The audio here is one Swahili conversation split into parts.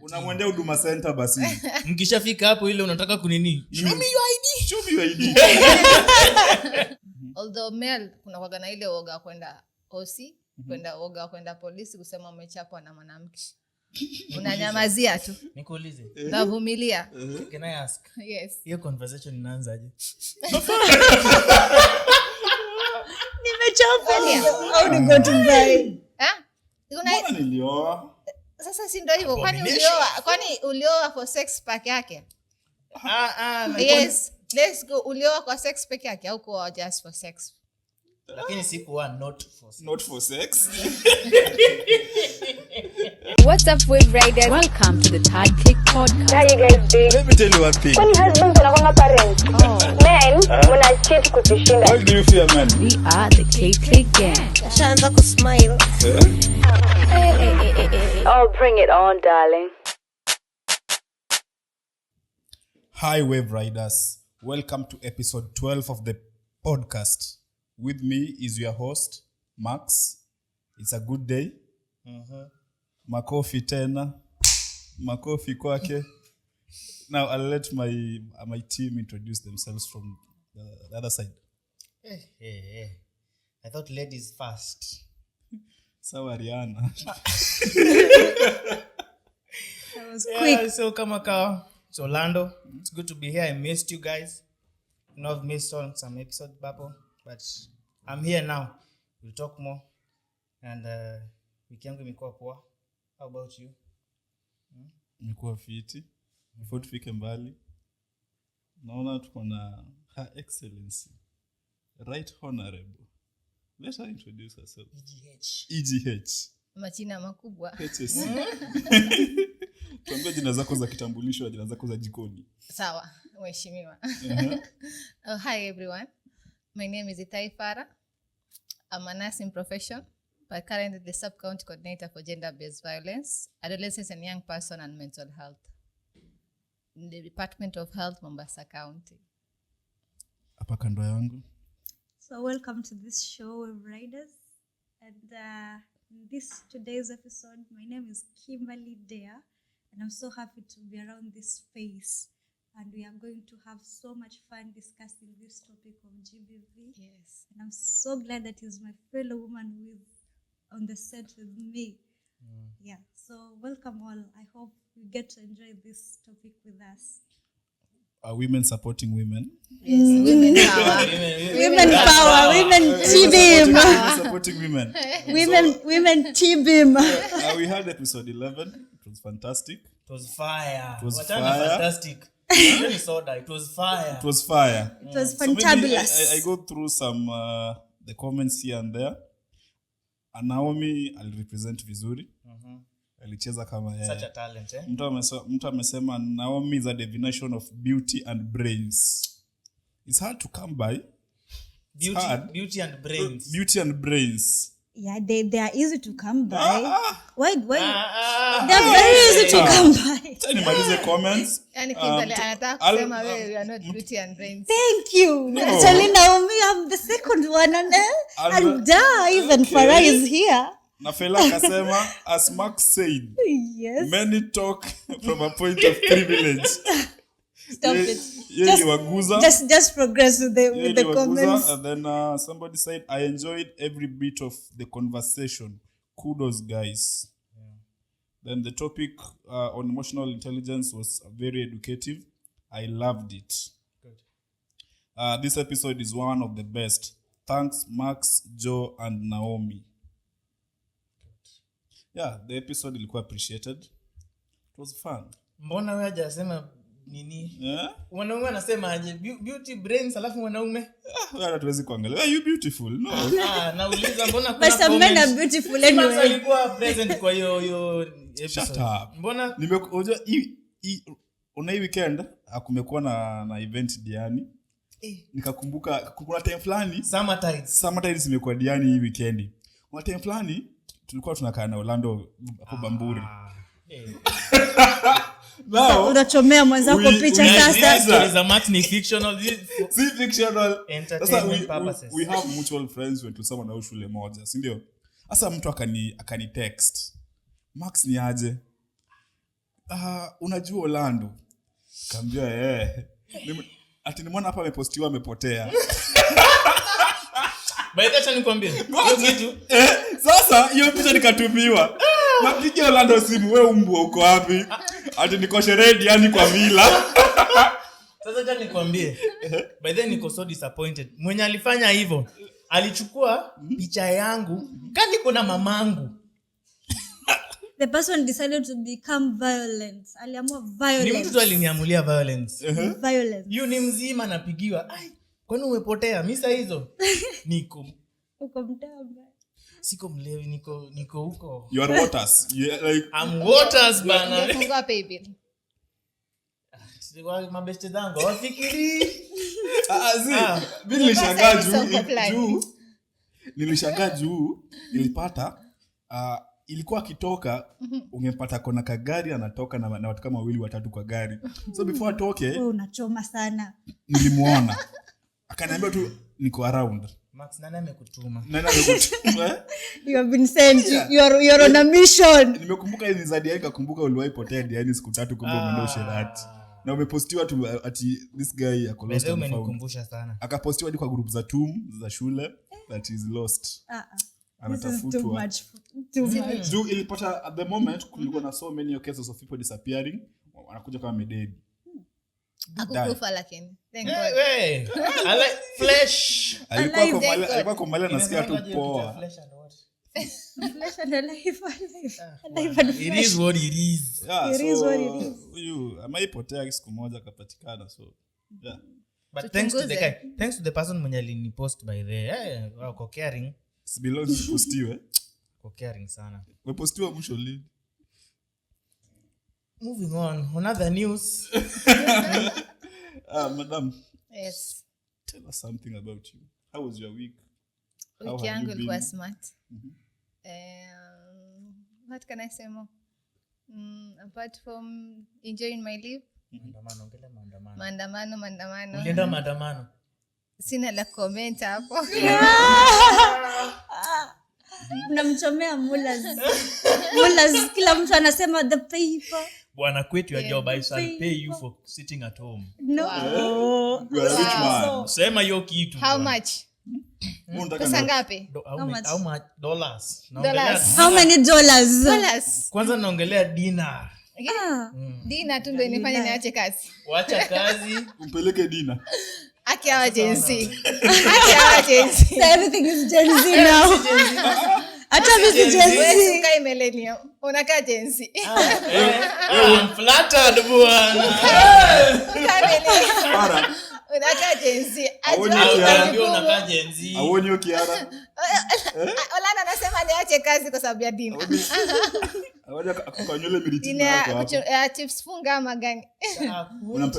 Unamwendea huduma center basi. Mkishafika hapo ile unataka kunini? Show me your ID. Although male kuna kwaga na ile oga kwenda OC, kwenda oga kwenda polisi kusema umechapwa na mwanamke. Unanyamazia tu. Nikuulize. Utavumilia. Can I ask? Yes. Hiyo conversation inaanzaje? Nimechapa. How do you go to buy? Mbona nilioa? Sasa si ndio hivyo kwani ulioa for sex peke yake? Yes. Let's go ulioa kwa sex peke yake au kwa just for sex? Lakini si kwa not for sex. What's up, Waveriders? Welcome to the Tide Clique Podcast. How you guys doing? Let me tell you one thing. When husbands are parents, men muna cheat kutushinda. How do you feel, man? We are the Clique Gang. Shaanza kusmile. Oh, bring it on, darling. Hi, Waveriders. Welcome to episode 12 of the podcast. With me is your host, Max. It's a good day. Makofi tena. Makofi kwake. Now I'll let my team introduce themselves from the other side. Hey. I thought ladies first. Sawa Rihanna. That was quick. So kama it's Orlando. It's good to be here. I missed you guys. You know, I've missed on some episode bubble, but I'm here now. We'll talk more. And wiki yangu imekuwa poa. How about you? Imekuwa fiti. Before tufike mbali. Naona tuko na Her Excellency. Right Honorable. Let her introduce herself. EGH. Majina makubwa. HSC. Tuambie jina zako za kitambulisho na jina zako za jikoni. Sawa, mheshimiwa. Hi everyone. My name is Itai Farah. I'm a nurse in profession, but currently the sub-county coordinator for gender-based violence, adolescence and young person and mental health in the Department of Health, Mombasa County. Hapa kando yangu. So welcome to this show, Waveriders. And in this today's episode, my name is Kimberly Dare, and I'm so happy to be around this space. And we are going to have so much fun discussing this topic of GBV. Yes. And I'm so glad that he's my fellow woman who is on the set with me. Yeah. So welcome all. I hope you get to enjoy this topic with us. Are women supporting women? Yes, women power. Women power, women team. Supporting women. Women team. We had episode 11. It was fantastic. It was fire. It was What fire. Fantastic. It was fire. It was fire. It was So maybe fantabulous. I go through some the comments here and there. And Naomi I'll represent vizuri. Alicheza kama yeye. Such a talent, eh? Mtu amesema Naomi is a definition of beauty and brains. It's hard to come by. Beauty and brains. Beauty and brains. Yeah, they are easy to come by. Why? Ah. They're very easy to come by. Tell nimalize comments. Yani Kimberly anataka kusema wewe you are not beauty and brains. Thank you. Actually, Naomi, I'm the second one, and even Okay. Farah is here. Na Fellah akasema, as Max said, Yes. many talk from a point of privilege. Stop it. Yeye waguza. Just progress with the comments. And then somebody said, I enjoyed every bit of the conversation. Kudos, guys. Then the topic on emotional intelligence was very educative. I loved it. Good. This episode is one of the best. Thanks, Max, Joe, and Naomi. Yeah, the episode ilikuwa appreciated. It was fun. Mbona wewe hajasema nini? Yeah? Wanaume anasema aje beauty brains alafu wanaume? Wewe hatuwezi kuangalia. Are you beautiful? No. Nauliza mbona kuna But some men are beautiful anyway. alikuwa present kwa hiyo episode. Shut up. Mbona Unajua una hii weekend kumekuwa na event Diani. Nikakumbuka kuna time fulani summer imekuwa Diani hii weekend. Kuna time fulani tulikuwa tunakaa na Orlando hapo Bamburi. Now Unachomea mwenzako picha sasa. Stories are Max ni fictional. Si fictional. Entertainment purposes. We have mutual friends when tulisoma na shule moja, si ndio? Sasa mtu akani text. Max ni aje? unajua Orlando. Kaambia ati nimeona hapa amepostiwa amepotea. By the time nikwambie. Kitu. Sasa hiyo picha nikatumiwa. Napigia Orlando simu, wewe umbwa uko wapi? Ati niko sherehe yani kwa vila. Sasa acha nikwambie. By then niko so disappointed. Mwenye alifanya hivyo alichukua picha yangu kani kuna mamangu. The person decided to become violent. Aliamua violence. Ni mtu aliniamulia violence. Violence. Yu ni mzima napigiwa. Ai, kwani umepotea? Misa hizo. Niko. Uko mtamba. Siko mlevi, niko huko. You are waters. Like I'm waters bana. Nifungua paybill. Sikuwa mabeste zangu. Wafikiri. Nilishangaa juu nilipata ilikuwa akitoka ungempata kona kagari anatoka na watu kama wawili watatu kwa gari. So before atoke unachoma sana. Nilimuona. Akaniambia tu niko around. Max nani amekutuma? You have been sent. You're on a mission. Nimekumbuka hizi za Diani kakumbuka uliwahi potea Diani siku 3 kumbe umeenda Sherati. Na umepostiwa tu ati this guy ako lost. Leo umenikumbusha sana. Akapostiwa hadi kwa group za za shule that is lost. Anatafutwa. Too much. Juu ilipata at the moment kulikuwa na so many cases of people disappearing. Wanakuja kama mededi. Akukufa lakini. Thank God. Hey, I like flesh. Alikuwa kwa mali nasikia tu poa. Flesh and life. It is what it is. Yeah, it is what it is. You ameipotea siku moja kapatikana so. Yeah. But thanks to the guy. Thanks to the person mwenye alinipost by the wako caring. Belongs postiwe. Wako caring sana. Umepostiwa mwisho lini? Moving on other news. Madam. Yes. Tell us something about you. How was your week? Wiki yangu ilikuwa smart. What can I say more? Apart from enjoying my life. Maandamano. Ulienda maandamano? Sina la comment hapo. Unamchomea mullahs. Kila mtu anasema the paper. Bwana kwetu your job I shall pay you for sitting at home. No. Wow. You are a rich man. Sema hiyo kitu. How much? Pesa ngapi? How much dollars? How many dollars? Kwanza naongelea dinar. Dina tu ndio inafanya niache kazi. Wacha kazi, umpeleke Dina. Akiwa agency. So everything is Gen Z now. Hata mimi Gen Z. Wewe ukai millennium. Unakaa agency. I'm flattered bwana. Para. Unakaa agency. Ndio unakaa Gen Z. Aonyo Kiara. Olana anasema niache kazi kwa sababu ya Dina. Awaje akanyole militini hapo. Ina chips funga magani.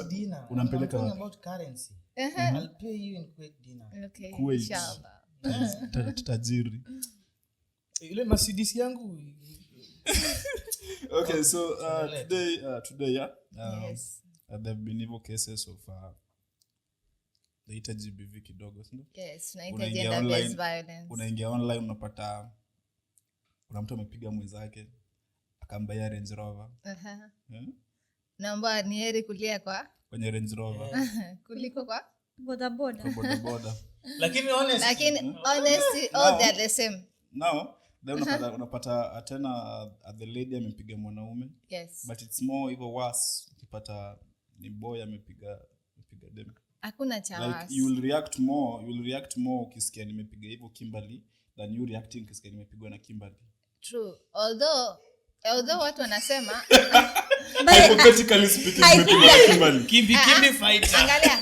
Dina. Unampeleka wapi? About currency. I'll pay you in Kuwait dinar. Okay. Inshallah. Tajiri. Ile Mercedes yangu. Okay, so today Yes. there have been evil cases of the GBV kidogo, sio? Yes, tunaita gender based violence. Unaingia online unapata kuna mtu amepiga mwenzake akambaya Range Rover. Namba ni heri kulia kwenye Range Rover kuliko kwa boda. Lakini honestly all they are the same. Now then unapata tena the lady amepiga mwanaume. Yes. But it's more even worse ukipata ni boy amepiga dem. Hakuna cha like you will react more ukisikia nimepiga hivyo Kimberly than you reacting ukisikia nimepigwa na Kimberly. True. Although watu wanasema hypothetically speaking nimepigwa na Kimberly. Kimbi fighter. Angalia.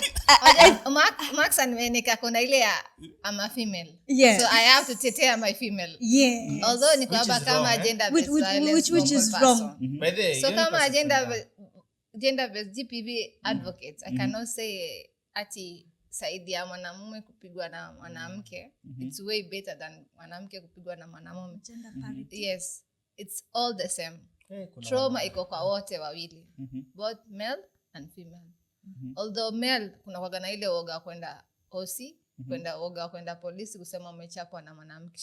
Max anaoneka kuna ile ya I'm a female. Yeah. So I have to tetea my female. Yeah. Although ni kwamba kama gender based violence which is wrong. By the way, so kama gender based GBV advocates I cannot say ati saidi ya mwanamume kupigwa na mwanamke it's way better than mwanamke kupigwa na mwanamume. Gender parity. Yes, it's all the same. Trauma iko kwa wote wawili, both male and female. Although male kuna kwa ile woga kwenda OC, kwenda woga kwenda polisi kusema umechapwa na mwanamke.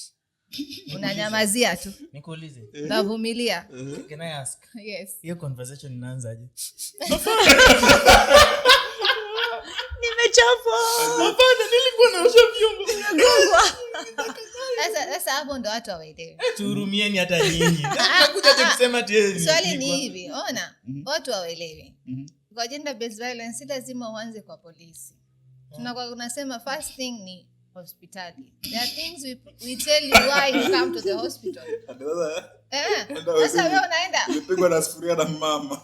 unanyamazia tu, Nikuulize. unavumilia. Can I ask? Yes. Hiyo conversation inaanzaje? Nimechapwa. Hapana, nilikuwa naosha vyombo. Sasa hapo ndo watu hawaelewi. Tuhurumieni hata nyinyi. Nakuja tu kusema tu Swali ni hivi, ona, watu hawaelewi. Kwa gender based violence si lazima uanze kwa polisi. Tunasema first thing ni hospitali. There are things we tell you why you come to the hospital. Sasa wewe unaenda. Nilipigwa na sufuria na mama.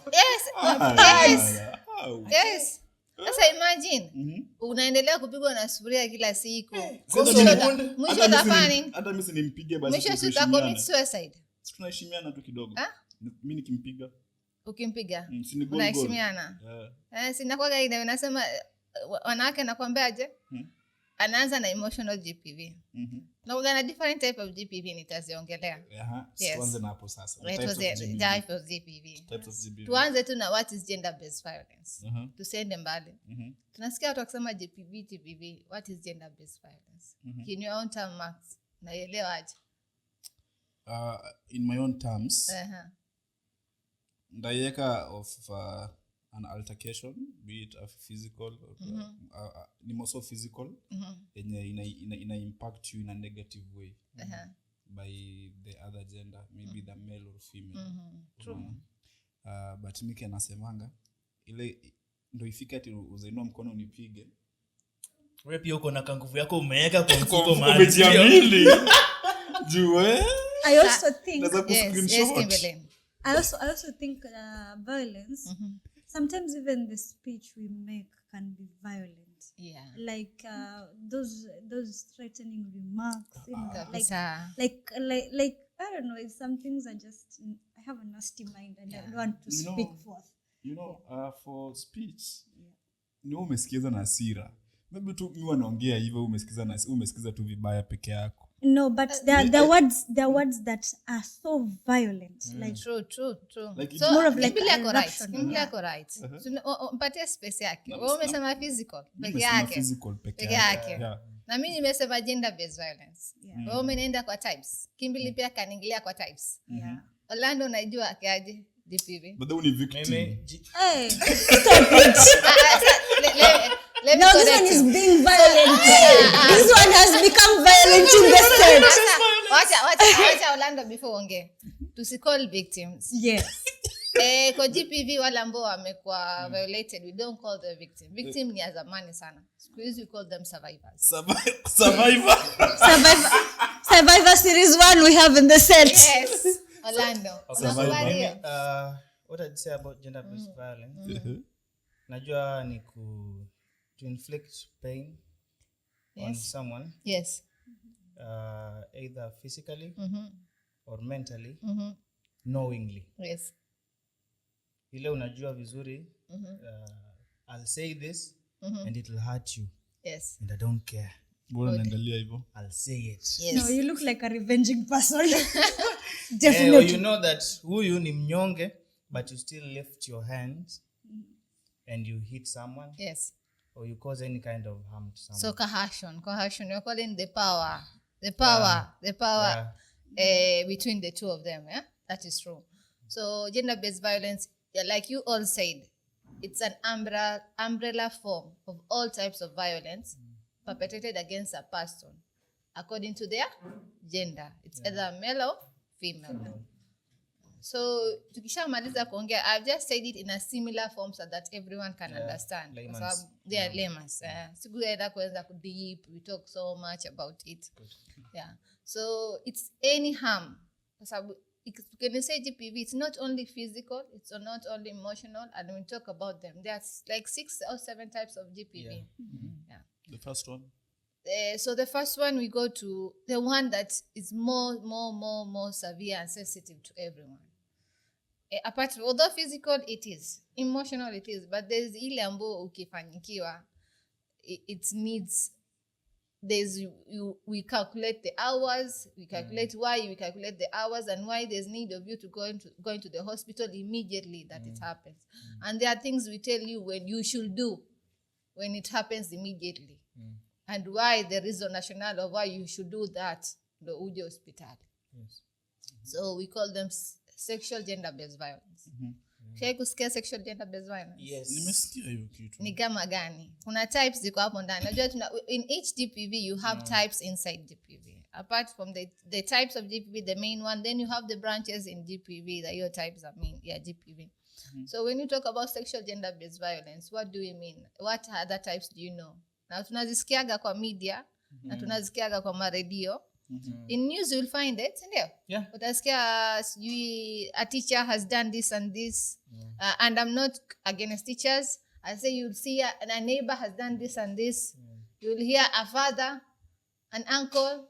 Yes. Sasa imagine unaendelea kupigwa na sufuria kila siku. Mwisho utafanya hata mimi sinimpige basi. Mwisho utacommit suicide. Tunaheshimiana tu kidogo. Mimi nikimpiga. Ukimpiga. Ni unaheshimiana. Sinakuwa ile nasema wanawake nakwambiaje? Anaanza na emotional GBV. Na kuna different type of GBV nitaziongelea. Tuanze na hapo sasa. Type of GBV. Tuanze tu na what is gender based violence. Tusiende mbali. Tunasikia watu wakisema GBV. What is gender based violence? In your own terms, Max, naelewa aje? In my own terms, ndaiweka of an altercation, be it a physical or ni more so physical, yenye ina impact you in a negative way by the other gender, maybe the male or female. True. But mimi nasemanga ile ndio ifika ati uzainua mkono unipige. Wewe pia uko na kanguvu yako umeweka kwa mfuko mahali. Umejiamini. Jue. I also think I also think violence, sometimes even the speech we make can be violent. Yeah. Like those threatening remarks, like I don't know, some things are just, I have a nasty mind and I don't want to speak forth. For speech, ni umesikiza na hasira. Maybe tu mimi wanaongea hivyo umesikiza tu vibaya peke yako. No, but there are words that are so violent. Like true. Like so more of like Kimberly yako right. So mpatie space yake. Wewe umesema physical peke yake. Yeah. Na mimi nimesema gender based violence. Wewe umeenda kwa types. Kimberly pia kaniingilia kwa types. Yeah. Orlando unajua akaje DPV. But then ni victim. Hey, stop it. No, this one is being violent. This one has become violent in the state. Wacha Orlando before ongee. Tusicall victims. Yes. Kwa GBV wale ambao wamekuwa violated, we don't call them victim. Victim ni azamani sana. Siku hizi we call them survivors. Survivor series 1 we have in the set. Yes. Orlando. What I'd say about gender based violence. Najua ni to inflict pain on someone. Yes. Either physically or mentally, knowingly. Yes. Ile unajua vizuri, I'll say this and it will hurt you. Yes. And I don't care. Bora naendelea hivyo. I'll say it. Yes. No, you look like a revenging person. Definitely. You know that huyu ni mnyonge, but you still lift your hand and you hit someone. Yes. Or you cause any kind of harm to someone. So coercion. You're calling the power between the two of them. Yeah, that is true. So gender-based violence, like you all said, it's an umbrella form of all types of violence perpetrated against a person according to their gender. It's either male or female. So tukishamaliza kuongea, I've just said it in a similar form so that everyone can understand. So they are layman's. Sikuenda kuanza deep. We talk so much about it. Yeah. So it's any harm. When you say GBV, it's not only physical, it's not only emotional, and we talk about them. There's like 6 or 7 types of GBV. Yeah. The first one. So the first one, we go to the one that is more severe and sensitive to everyone. Apart from, although physical it is, emotional it is, but there's ile ambayo ukifanyikiwa, it needs, we calculate the hours, we calculate why we calculate the hours and why there's need of you to go into the hospital immediately that it happens. And there are things we tell you when you should do when it happens immediately. And why the reason rationale of why you should do that ndo uje hospitali. Yes. So we call them sexual gender based violence. Shai kusikia sexual gender based violence? Yes. Nimesikia hiyo kitu. Ni kama gani? Kuna types ziko hapo ndani. Najua in each GBV you have types inside GBV. Apart from the types of GBV, the main one, then you have the branches in GBV that your types are main, GBV. So when you talk about sexual gender based violence, what do we mean? What other types do you know? Na tunazisikiaga kwa media, na tunazisikiaga kwa maredio. In news you will find it, ndio? Yeah. Utasikia a teacher has done this and this. And I'm not against teachers. I say you'll see a neighbor has done this and this. You'll hear a father, an uncle,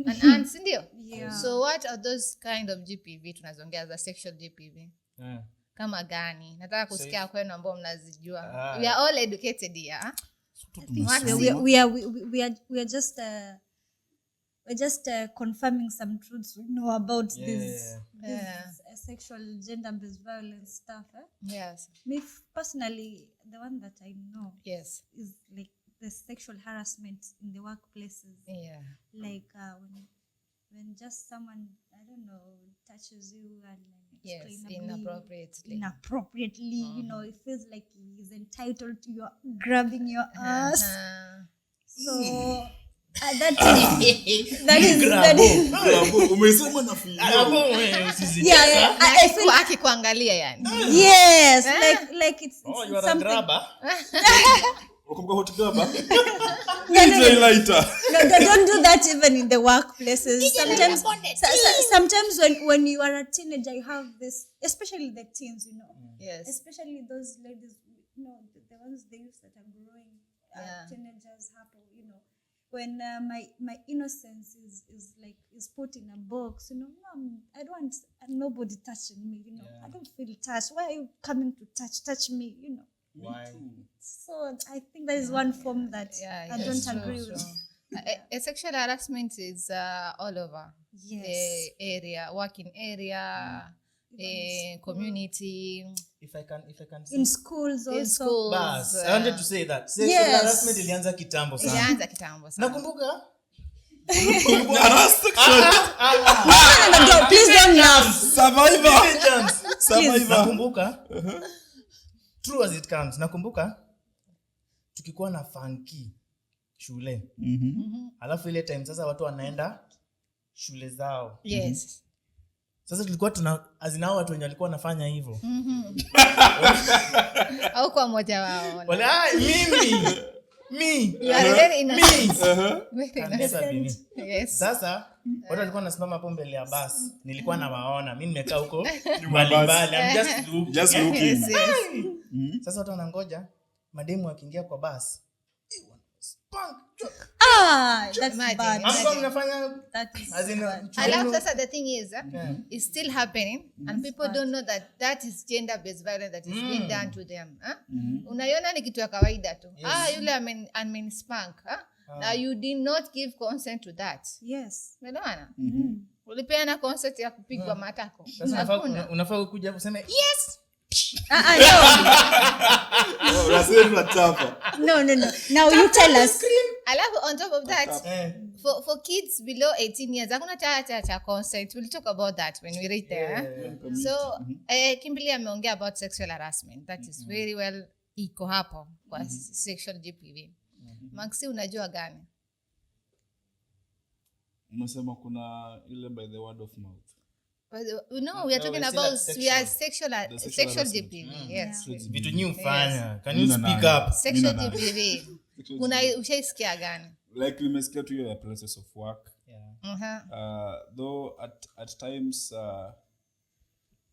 an aunt, ndio? Yeah. So what are those kind of GBV tunazongea za sexual GBV? Yeah. Kama gani? Nataka kusikia kwenu ambao mnazijua. Ah. We are all educated here. We are just confirming some truths we know about this sexual gender-based violence stuff. Yes. Me personally, the one that I know Yes. is like the sexual harassment in the workplaces. Yeah. Like when just someone, I don't know, touches you and Yes, inappropriately, inappropriately. you know, it feels like he's entitled to your grabbing your ass. So that is Umesema na feel. yeah, I feel akikuangalia yani. Yes, like it's you are something. a grabber. Ukumbuka hot grabber? No, Lighter. No, they don't do that even in the workplaces. Sometimes when you are a teenager, you have this, especially the teens, you know. Yes. Especially those ladies, you know, the ones they use that are growing, teenagers happen, you know. When my innocence is put in a box, you know, I don't want nobody touching me, you know. I don't feel touched. Why are you coming to touch me, you know? Why? So I think there is one form that I don't agree with. A sexual harassment is all over the area, working area, community. If I can In schools also. In schools. Bas, I wanted to say that. Yes. Harassment ilianza kitambo sana. Ilianza kitambo sana. Nakumbuka? No, please don't laugh. Survivor. Nakumbuka? True as it comes. Nakumbuka? Tukikuwa na funky shule. Alafu ile time sasa watu wanaenda shule zao. Yes. Sasa tulikuwa azinao watu wenye walikuwa wanafanya hivyo. Au kwa moja wao. Wala me. You are very innocent. Very innocent. Yes. Sasa watu walikuwa wanasimama hapo mbele ya basi. Nilikuwa nawaona. Mimi nimekaa huko mbali. I'm just looking. Yes. Sasa watu wanangoja mademu wakiingia kwa basi. That's bad. Hapo mnafanya That is Alafu sasa the thing is, it's still happening and people don't know that is gender-based violence that is being done to them. Unaiona ni kitu ya kawaida tu. Yule amenspank. Now you did not give consent to that. Yes. Unaona? Ulipeana consent ya kupigwa matako. Sasa unafaa kuja kusema yes. No. Now you tell us. Alafu on top of that, for kids below 18 years, hakuna cha consent. We'll talk about that when we reach there. So, Kimberly ameongea about sexual harassment. That is very well iko hapo kwa sexual GBV. Maxi, unajua gani? Unasema kuna ile by the word of mouth. No, we are talking about sexual GBV. Yes. Vitu new fanya. Can you speak up? Sexual GBV. Kuna ushaisikia gani? Like nimesikia tu your places of work. Though at times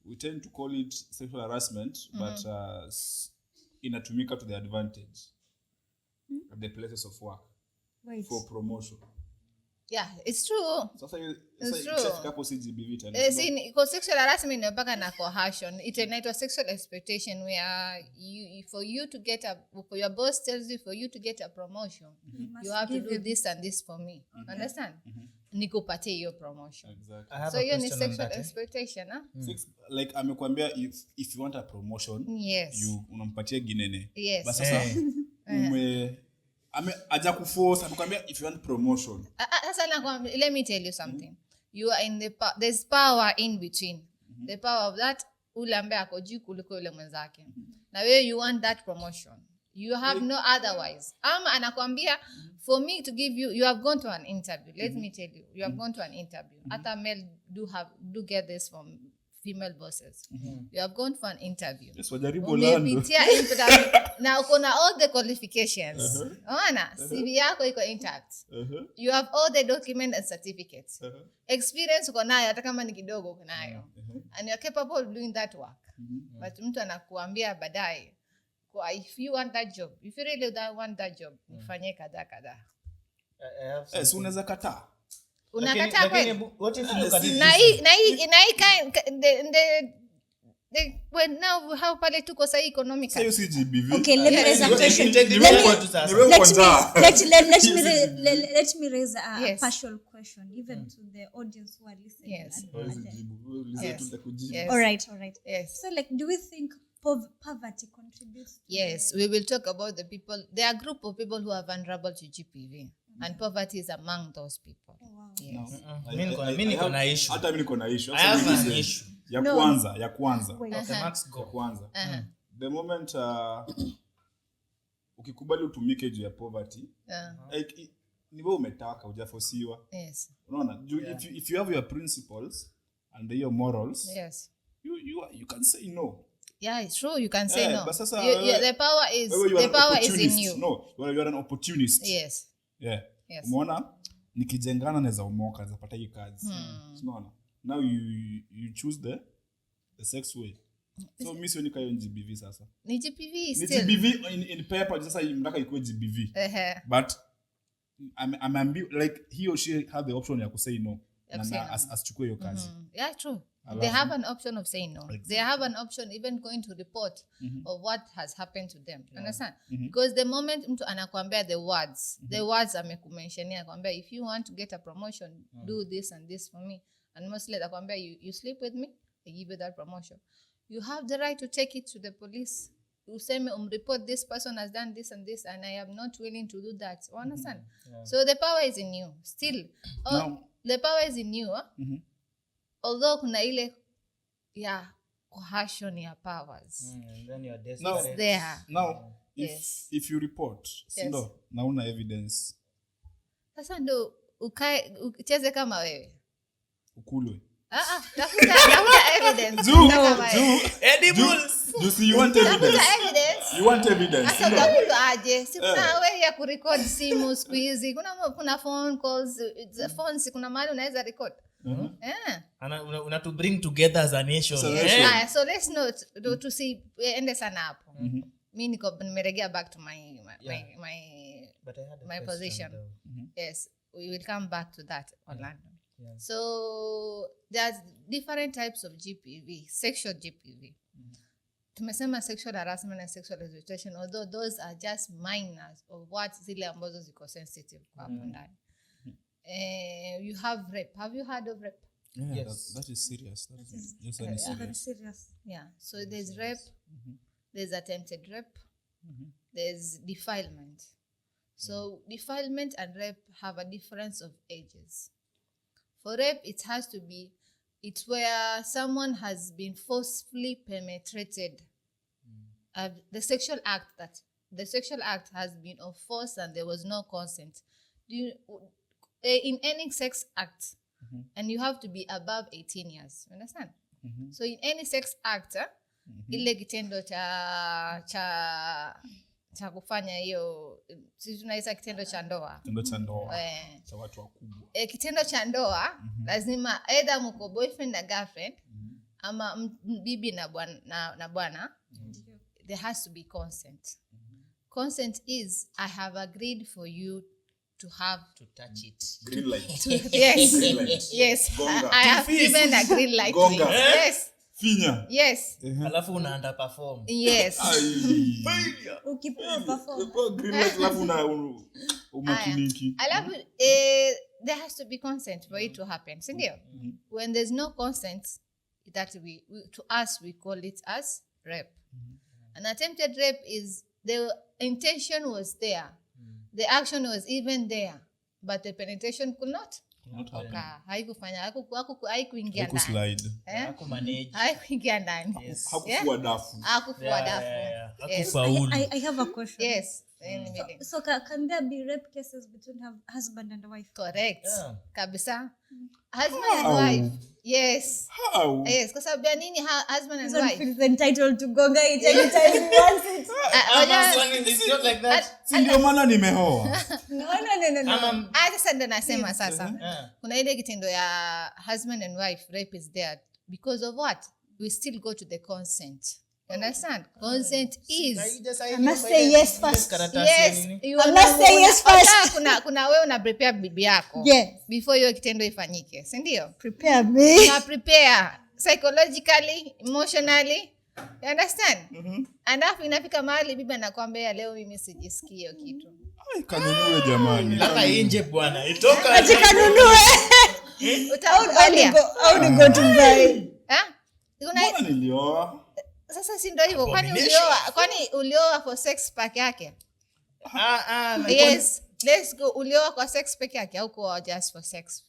we tend to call it sexual harassment, but inatumika to the advantage at the places of work for promotion. Yeah, it's true. It's true. Because sexual harassment is mpaka coercion. It's a sexual expectation where for your boss tells you for you to get a promotion, you have to do this and this for me. Understand? Nikupatie hiyo promotion. Exactly. So you need sexual expectation, like amekwambia if you want a promotion, yes, you unampatia ginene. Yes. But sasa aja kuforce anakuambia if you want promotion. Sasa nakwambia, let me tell you something. You are in there's power in between. The power of that ule ambaye ako juu kuliko yule mwenzake. Na wewe you want that promotion. You have no otherwise. Ama anakwambia for me to give you have gone to an interview. Let me tell you. You have gone to an interview. Other male do get this from female bosses. You have gone for an interview. Yes, wajaribu Orlando. Umepitia interview. Na uko na all the qualifications. Unaona? CV yako iko intact. You have all the documents and certificates. Experience uko nayo hata kama ni kidogo uko nayo. And you're capable of doing that work. But mtu anakuambia baadaye, if you want that job, if you really want that job, nifanye kadha. Yes, unaweza kataa. Unakataa kweli? What if you look at it? When now how pale tuko sahi economic. Sasa si GBV. Okay, let me raise a question. Let me raise a partial question even to the audience who are listening. Yes. All right. Yes. So like, do we think poverty contributes? Yes, we will talk about the people. There are a group of people who are vulnerable to GBV, and poverty is among those people. Oh, wow. Yes. Mimi niko na issue. Hata mimi niko na issue. I have an issue. Ya kwanza. Wait. Okay, Max go. Ya kwanza. The moment ukikubali utumike juu ya poverty, like ni wewe umetaka hujafosiwa. Yes. Unaona? If you have your principles and your morals, Yes. You can say no. Yeah, it's true. You can say no. But sasa, the power is in you. No, you are an opportunist. Yes. Yeah. Yes. Umeona? Nikijengana naweza umoka, naweza pata hii kazi. Unaona? Now you choose the sex way. So mimi sioni kayo GBV sasa. Ni GBV still. Ni GBV in paper sasa mtaka ikuwe GBV. But I'm like he or she have the option ya kusay no. Na asichukue hiyo kazi. Yeah, true. They have an option of saying no. Exactly. They have an option even going to report of what has happened to them. Understand? Because the moment mtu anakuambia the words amekumentionia kwambia if you want to get a promotion, do this and this for me. And mostly atakwambia you sleep with me, I give you that promotion. You have the right to take it to the police. You say me report this person has done this and this and I am not willing to do that. You understand? Yeah. So the power is in you. Still. The power is in you. Although kuna ile coercion ya powers. And then you're desperate. It's there. Now, if you report, sindo, na una evidence. Sasa ndo ucheze kama wewe. Ukulwe. Tafuta evidence. Edibles. You see, you want evidence. You want evidence. Sasa utakulwa aje? Si kuna way ya kurecord simu siku hizi. Kuna phone calls, phones kuna mahali unaweza record. Una to bring together as a nation. So let's note to see ende sana hapo. Mimi niko nimeregea back to my position. Yes, we will come back to that Orlando. Yeah. So there's different types of GBV, sexual GBV. Tumesema sexual harassment and sexual exploitation, although those are just minors of what zile ambazo ziko sensitive kwa hapo ndani. You have rape. Have you heard of rape? Yeah, yes. That is serious. That is serious. Yeah. So there's rape, there's attempted rape, there's defilement. So defilement and rape have a difference of ages. For rape, it has to be, it's where someone has been forcefully penetrated. The sexual act has been of force and there was no consent. In any sex act, and you have to be above 18 years. You understand? So in any sex act, ile kitendo cha kufanya hiyo, sisi tunaita kitendo cha ndoa. Cha watu wakubwa. Kitendo cha ndoa lazima either mko boyfriend na girlfriend ama bibi na bwana. There has to be consent. Consent is I have agreed for you to touch it. Green light. Yes. Green light. Yes. Gonga. I have given a green light. Gonga. Yes. Finya. Yes. Alafu una underperform. Yes. Ukipewa perform. Green light alafu una umakiniki. Alafu there has to be consent for it to happen. Sindio? When there's no consent, that to us we call it as rape. An attempted rape is the intention was there. the action was even there, but the penetration could not happen. Haikufanya, haikuingia ndani. Haikuslide. Hakumanage. Haikuingia ndani. Hakufua dafu. Hakufua dafu. Hakufaulu. I have a question. Yes. So can there be rape cases between husband and wife? Correct. Yeah. Kabisa. Husband and wife. Yes. How? Yes, kwa sababu ya nini husband and wife? Feels entitled to gonga it anytime he wants it. It's not like that. Si ndio maana nimeoa. No. Sasa ndo nasema sasa. Kuna ile kitendo ya husband and wife rape is there because of what? We still go to the consent. You understand? Consent is. I must say yes first. Yes. I must say yes first. Kuna wewe una prepare bibi yako. Yes. Before hiyo kitendo ifanyike, si ndio? Prepare me. Na prepare psychologically, emotionally. You understand? Alafu inafika mahali bibi anakuambia leo mimi sijisikii hiyo kitu. Ai kanunue jamani. Lala nje bwana. Itoka. Acha kanunue. Utaangalia. How to go to buy? Mbona nilioa? Sasa si ndio hivyo, kwani ulioa for sex peke yake? Yes, let's go. Ulioa kwa sex peke yake au kwa just for sex?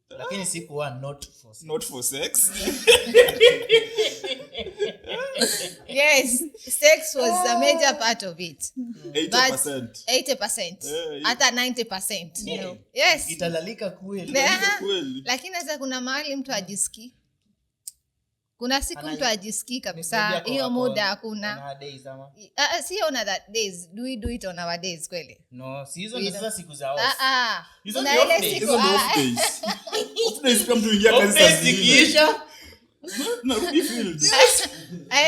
Lakini sikuwa not for sex. Yes, sex was a major part of it. 80%. 80%. Hata 90%. No. Yes. Italalika kweli. Lakini sasa kuna mahali mtu ajisikii. Kuna siku mtu ajisikii kabisa, hiyo muda hakuna. Sio on that days. Do we do it on our days kweli? No, si hizo ni sasa siku za off. Hizo ni off days. Off days kama mtu ingia kazi saa zikiisha. Narudi field.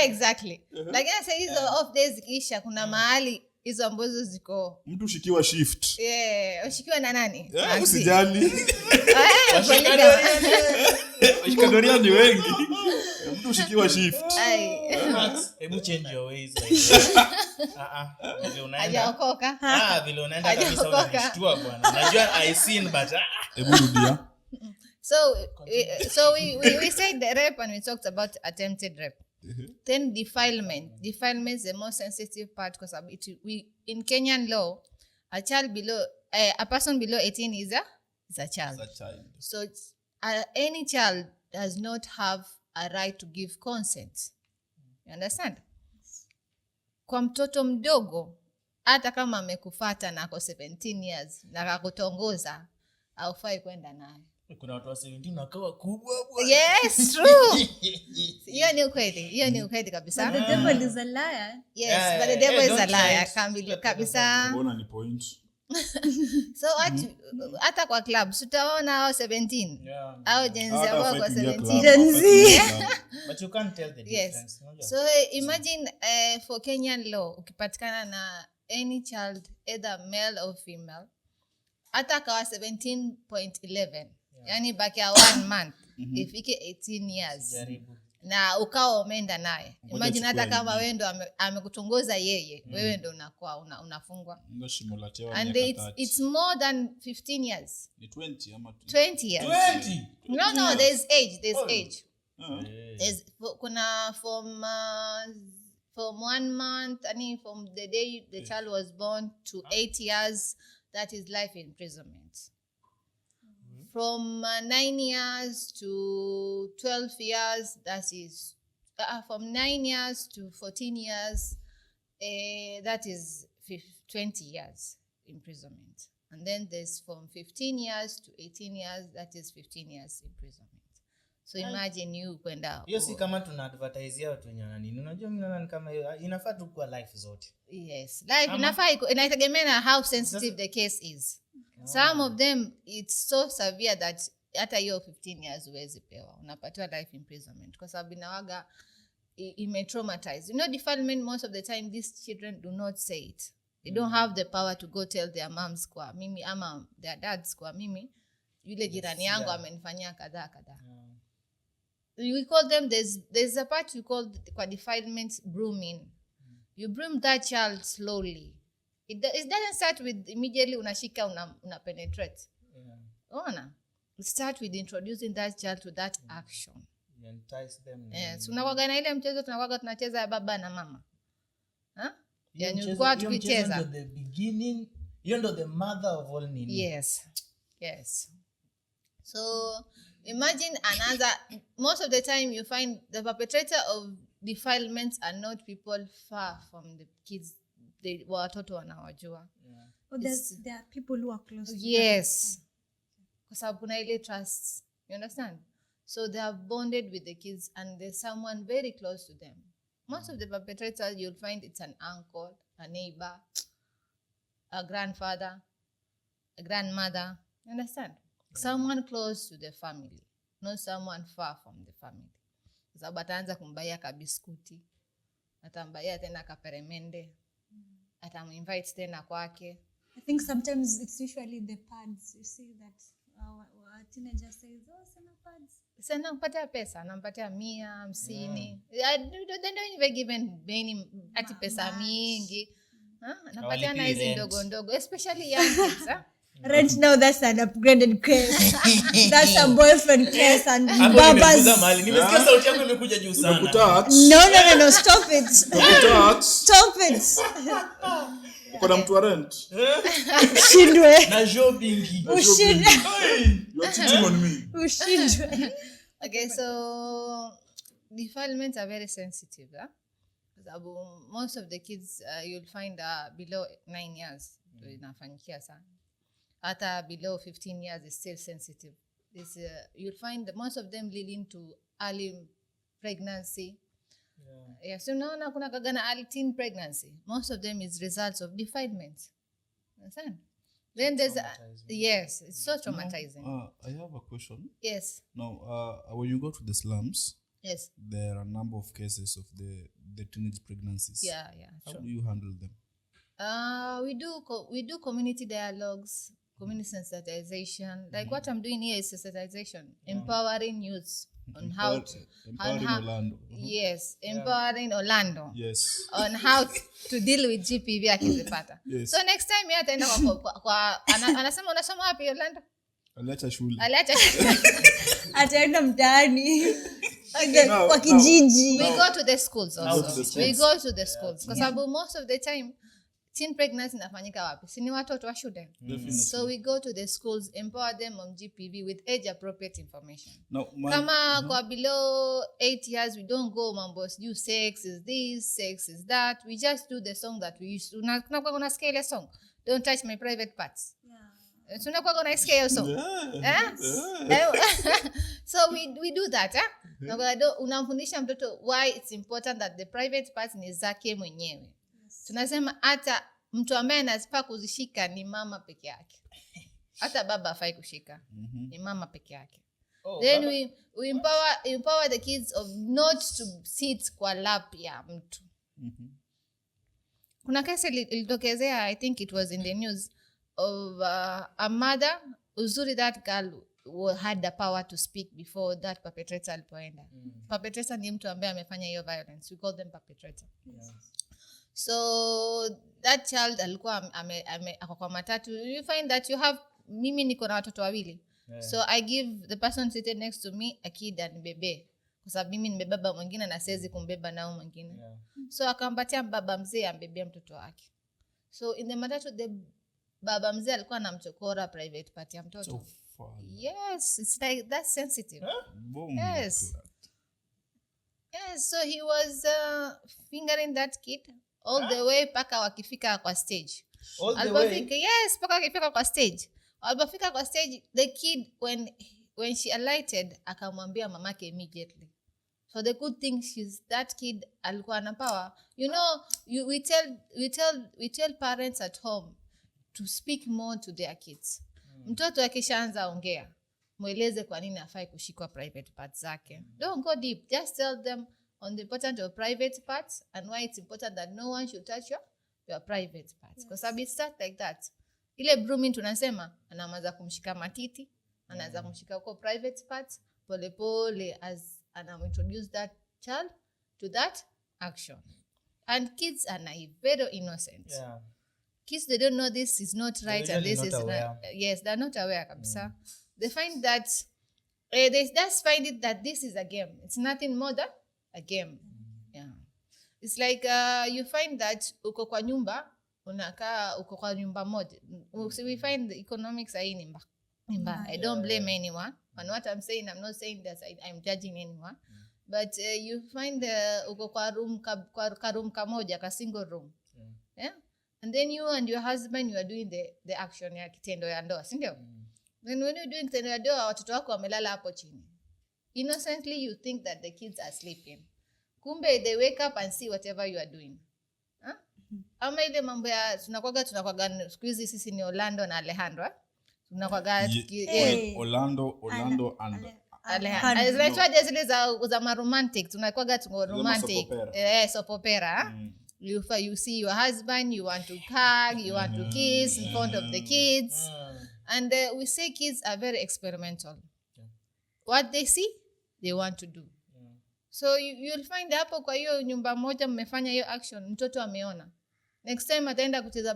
Exactly. Lakini sasa hizo off days zikiisha kuna mahali hizo ambazo ziko mtu ushikiwa shift. Ushikiwa na nani? Usijali. Washikadoria ni wengi. Mtu ushikiwa shift. Hebu change your ways like vile unaenda. Hajaokoka. Vile unaenda kabisa unashtua bwana. Najua I seen but hebu rudia. So we said the rape and we talked about attempted rape. Then defilement is the most sensitive part because in Kenyan law a person below 18 is a child. So any child does not have a right to give consent. You understand? Kwa mtoto mdogo hata kama amekufuata na ako 17 years na akakutongoza haufai kwenda naye. Kuna watu wa 17 wakawa kubwa bwana. Yes, true. Hiyo ni ukweli kabisa. But the devil is a liar. Yes, but the devil is a liar. Kabisa. Mbona ni point? So hata kwa clubs tutaona hao 17 au Gen Z wao kwa 17 Gen Z. But you can't tell the difference. Yes. So imagine for Kenyan law ukipatikana na any child either male or female hata kwa 17.11 yani baki ya 1 month ifike 18 years na ukao umeenda naye. Imagine hata kama wewe ndo amekutongoza yeye, wewe ndo unakuwa unafungwa. And it's more than 15 years. Ni 20 ama 20 years. 20. No, there's age. There's kuna from 1 month, I mean from the day the child was born to 8 years, that is life imprisonment. From 9 years to 12 years, that is from 9 years to 14 years, that is 20 years imprisonment. And then there's from 15 years to 18 years, that is 15 years imprisonment. So imagine you kwenda. Hiyo si kama tuna advertise watu wenye nini. Unajua mimi naona kama hiyo inafaa tu kwa life zote. Yes, life inafaa inategemea na how sensitive the case is. Some of them it's so severe that hata hiyo 15 years huwezi pewa. Unapatiwa life imprisonment kwa sababu inawaga imetraumatize. You know, defilement most of the time these children do not say it. They don't have the power to go tell their moms kwa mimi ama their dads kwa mimi yule jirani yangu amenifanyia kadhaa. We call them there's a part we call kwa defilement brooming. You broom that child slowly. It doesn't start with immediately unashika una penetrate. Ona. It start with introducing that child to that action. You entice them. Yes, unakuwa na ile mchezo tunacheza ya baba na mama. Yani kwa tukicheza the beginning You know the mother of all nini. Yes. So imagine most of the time you find the perpetrator of defilements are not people far from the kids they watoto wanawajua. Oh, there are people who are close to Yes. Kwa sababu kuna ile trust. You understand? So they are bonded with the kids and there's someone very close to them. Most of the perpetrators you'll find it's an uncle, a neighbor, a grandfather, a grandmother. You understand? Someone close to the family, not someone far from the family. Kwa sababu ataanza kumbaya kabiskuti, atambaya tena kaperemende, atamuinvite tena kwake. I think sometimes it's usually the pads. You see that a teenager says, "Oh, send pads." Sasa nampatia pesa, anampatia 100, 50. They don't even give any ati pesa mingi. Anapatia na hizi ndogo, especially young kids, Right now, that's an upgraded case. That's a boyfriend case and babas. Nimesikia sauti yako imekuja juu sana. No. Stop it. Stop it. Kuna mtu wa rent. Ushindwe. Na jobbing. Ushindwe. You are cheating on me. Ushindwe. Okay, so defilements are very sensitive. Most of the kids you'll find are below 9 years. Inafanyikia sana. Hata below 15 years is still sensitive. You'll find that most of them leading to early pregnancy. So now kuna kagana early teen pregnancy. Most of them is results of defilement. Understand? Then there's yes, it's so traumatizing. I have a question. Yes. Now, when you go to the slums, Yes. there are a number of cases of the teenage pregnancies. Yeah. How Sure. do you handle them? We do community dialogues, community sensitization. Like what I'm doing here is sensitization, empowering youths on how to empowering Orlando. Yes, empowering Orlando. Yes. On how to deal with GBV akizipata. Yes. So next time yeye ataenda kwa anasema unasoma wapi Orlando? Aliacha shule. Ataenda mtaani. Kwa kijiji. We go to the schools also. We go to the schools. Kwa sababu most of the time teen pregnancy inafanyika wapi? Si ni watoto wa shule. So we go to the schools, empower them on GBV with age appropriate information. Kama kwa below 8 years, we don't go mambo you sex is this, sex is that. We just do the song that we used to. Kuna scale a song. Don't touch my private parts. So unakuwa gonna scale song. So we do that, unamfundisha mtoto why it's important that the private parts ni zake mwenyewe. Tunasema hata mtu ambaye anazipaa kuzishika ni mama peke yake. Hata baba hafai kushika. Ni mama peke yake. Then we empower the kids of not to sit kwa lap ya mtu. Kuna kesi ilitokezea, I think it was in the news, of a mother. Uzuri that girl had the power to speak before that perpetrator alipoenda. Perpetrator ni mtu ambaye amefanya hiyo violence. We call them perpetrator. So that child alikuwa ako kwa matatu. You find that mimi niko na watoto wawili. So I give the person seated next to me a kid and bebe. Kwa sababu mimi nimebeba mwingine na siwezi kumbeba nao mwingine. So akampatia baba mzee ambebea mtoto wake. So in the matatu the baba mzee alikuwa anamchokora private part ya mtoto. Yes, it's like that's sensitive. Yes. Yes, so he was fingering that kid all the way paka wakifika kwa stage. Yes, paka wakifika kwa stage. Alipofika kwa stage, the kid when she alighted akamwambia mamake immediately. So the good thing that kid alikuwa na power. You know, we tell parents at home to speak more to their kids. Mtoto akishaanza ongea, mweleze kwa nini afai kushikwa private parts zake. Don't go deep. Just tell them on the importance of private parts and why it's important that no one should touch your private parts. Because it starts like that. Ile grooming tunasema, anaanza kumshika matiti, anaanza kumshika huko private parts, pole pole as introduce that child to that action. And kids are naive, very innocent. Yeah. Kids, they don't know this is not right and this is right. Yes, they're not aware kabisa. They find that they just find it that this is a game. It's nothing more than a game. Yeah. It's like you find that uko kwa nyumba unakaa uko kwa nyumba moja. So we find the economics are in mbaya. I don't blame anyone. And what I'm saying, I'm not saying that I'm judging anyone. But you find uko kwa room kwa room kamoja, ka single room. Yeah? And then you and your husband, you are doing the action ya kitendo ya ndoa, si ndio? Then when you're doing kitendo ya ndoa, watoto wako wamelala hapo chini. Innocently you think that the kids are sleeping. Kumbe they wake up and see whatever you are doing. Huh? Ama ile mambo ya tunakwaga siku hizi sisi ni Orlando na Alejandro. Tunakwaga Orlando and Alejandro. Zinaitwaje zile za romantic? Tunakwaga romantic. Soap opera. You see your husband, you want to hug, you want to kiss in front of the kids. And we say kids are very experimental. What they see, they want to do. So you'll find hapo kwa hiyo nyumba moja mmefanya hiyo action, mtoto ameona. Next time ataenda kucheza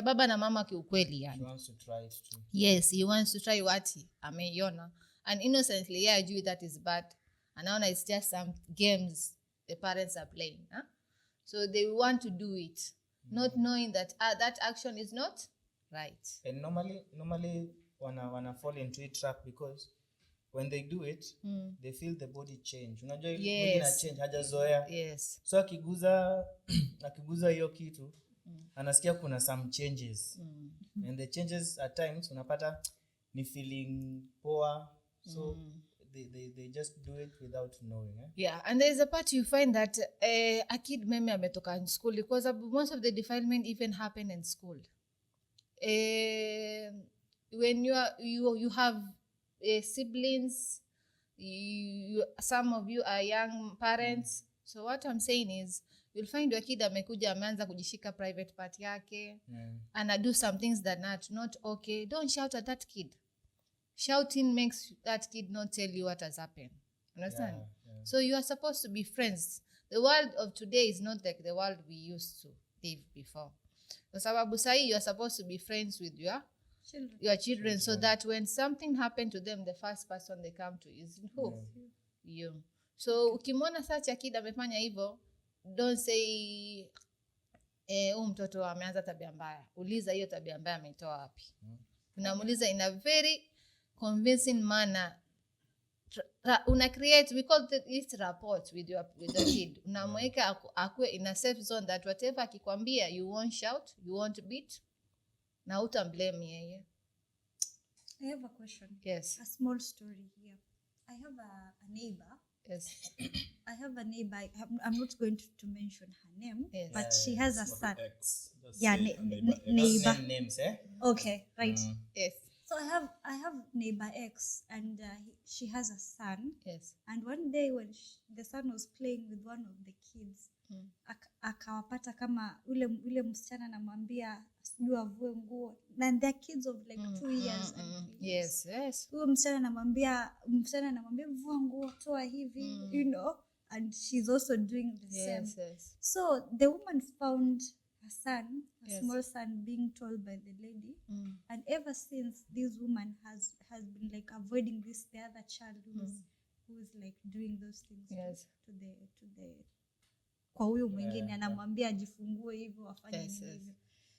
baba na mama kiukweli yani. He wants to try it too. Yes, he wants to try what ameiona. And innocently, yeah, I do that is bad. And now it's just some games the parents are playing. Huh? So they want to do it, not knowing that that action is not right. And normally wanna fall into a trap because when they do it, they feel the body change. Unajua mwili na change, hajazoea. Yes. So akiguza hiyo kitu, anasikia kuna some changes. And the changes at times unapata ni feeling poor. So they just do it without knowing. Yeah, and there's a part you find that a kid maybe ametoka in school because most of the defilement even happen in school. When you have siblings, some of you are young parents. So what I'm saying is you'll find your kid amekuja ameanza kujishika private part yake and I do some things that are not okay. Don't shout at that kid. Shouting makes that kid not tell you what has happened. Understand? Yeah. So you are supposed to be friends. The world of today is not like the world we used to live before. Kwa sababu sahi you are supposed to be friends with your children so that when something happened to them, the first person they come to is who? You. So ukimwona such a kid amefanya hivyo, don't say mtoto ameanza tabia mbaya. Uliza hiyo tabia mbaya ameitoa wapi. Unamuuliza in a very convincing manner. We call it rapport with your kid. Unamweka akue in a safe zone that whatever akikwambia, you won't shout, you won't beat, na utamblame yeye. I have a question. Yes. A small story here. I have a neighbor. Yes. I have a neighbor. I'm not going to mention her name, yes. But she has a son. Yeah, neighbor. Names, eh? Okay, right. Yes. So I have neighbor X, and she has a son. Yes. And one day when the son was playing with one of the kids, akawapata kama ule msichana anamwambia sijui avue nguo, and they're kids of like 2 years. Yes, yes. Huyo msichana anamwambia vua nguo, toa hivi, you know, and she's also doing the same. Yes. So the woman found her son, a small son, being told by the lady, and ever since this woman has been like avoiding the other child who's like doing those things to the kwa huyo mwingine anamwambia ajifungue hivyo afanye hivyo.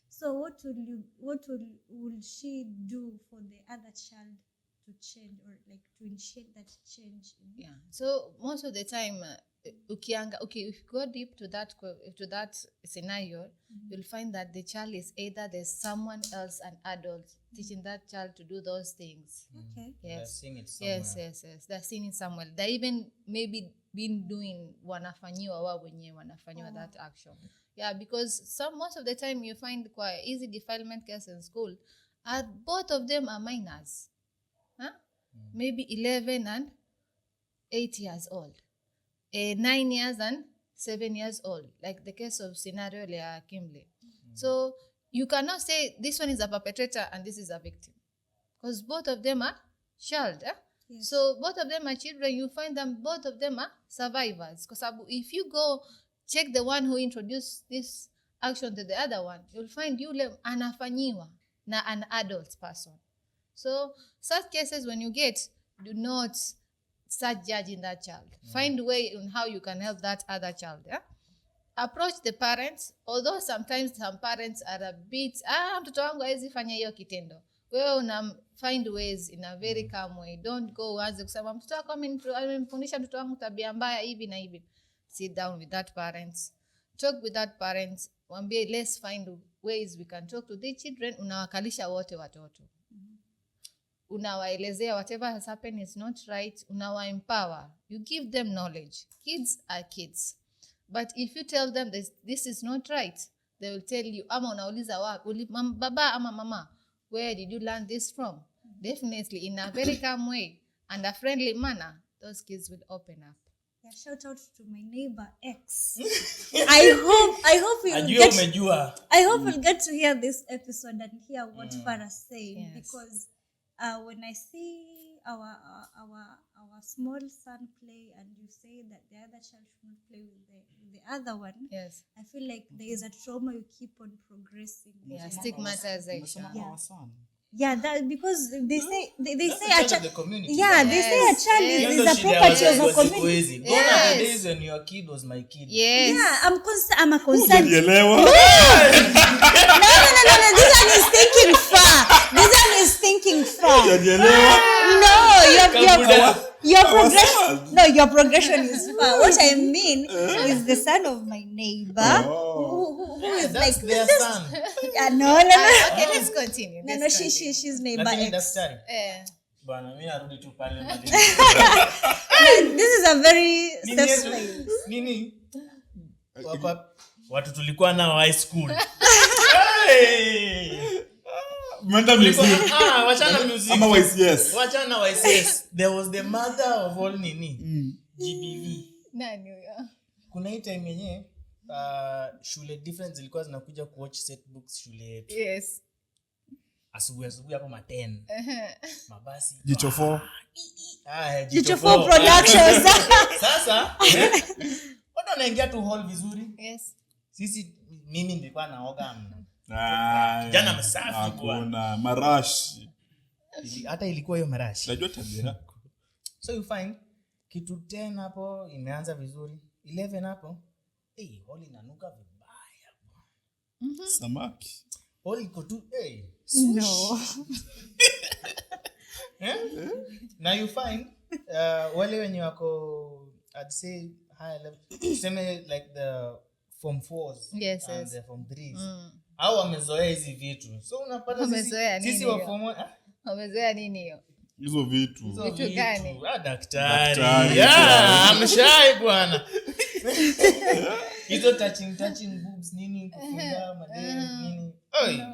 So what will she do for the other child to change or like to initiate that change? Yeah. So most of the time if you go deep to that scenario, you'll find that the child is either there's someone else, an adult, teaching that child to do those things. Okay. Yes. They're seeing it somewhere. Yes. They're seeing it somewhere. They even maybe been doing wanafanyiwa wao wenyewe wanafanyiwa that action. Yeah, because most of the time you find quite easy defilement cases in school, both of them are minors. Maybe 11 and 8 years old. 9 years and 7 years old, like the case of scenario ya Kimberly. So you cannot say this one is a perpetrator and this is a victim, because both of them are child. Yes. So both of them are children. You find them, both of them are survivors. Because if you go check the one who introduced this action to the other one, you'll find yule anafanyiwa na an adult person. So such cases when you get, do not start judging that child. Find a way on how you can help that other child. approach the parents, although sometimes some parents are a bit mtoto wangu hawezi fanya hiyo kitendo. Wewe find ways in a very calm way. Don't go uanze kusema mtoto wako amemfundisha mtoto wangu tabia mbaya hivi na hivi. Sit down with that parents. Talk with that parents. Mwambie let's find ways we can talk to the children. Unawakalisha wote watoto. Unawaelezea whatever has happened is not right. Unawa-empower. You give them knowledge. Kids are kids. But if you tell them this is not right, they will tell you, ama unauliza baba ama mama, where did you learn this from? Definitely in a very calm way and a friendly manner, those kids will open up. Yeah, shout out to my neighbor X. I hope you'll get to hear this episode and hear what Farah's saying, because when I see our small son play and you say that the other child should not play with the other one, yes, I feel like there is a trauma you keep on progressing. Yeah, stigmatization. Yeah, that because they say a child of the community. Yeah, they say a child is a property of a community. Gone are the days when your kid was my kid. Yes. Yeah, I'm a concerned. No. This one is thinking far. No, your progression is far. What I mean is the son of my neighbor who is That's like their son. No. Okay, let's continue. No, she's neighbor X. Bwana mimi narudi tu pale This is a very nini? Watu tulikuwa nao high school. Menda music. Wachana music. Ama YCS. Wachana YCS. There was the mother of all nini? GBV. Nani huyo? Kuna hii time yenyewe shule different zilikuwa zinakuja kuwatch set books shule yetu. Yes. Asubuhi hapo 10. Mabasi. Jicho 4. Jicho 4 Productions. Sasa watu wanaingia tu hall vizuri. Yes. Mimi nilikuwa naoga Jana msafi kuna marashi. Hata ilikuwa hiyo marashi. Najua tabia yako. So you find kitu 10 hapo imeanza vizuri. 11 hapo. Hall inanuka vibaya. Samaki. Hall iko tu No. Now you find wale wenye wako I'd say high level. Same like the form 4s and the form 3s. Au wamezoea hizi vitu. So unapata sisi wa form 1 wamezoea nini hiyo? Hizo vitu. Vitu gani? Daktari. Amshai bwana. Hizo touching boobs nini kufunga madem nini.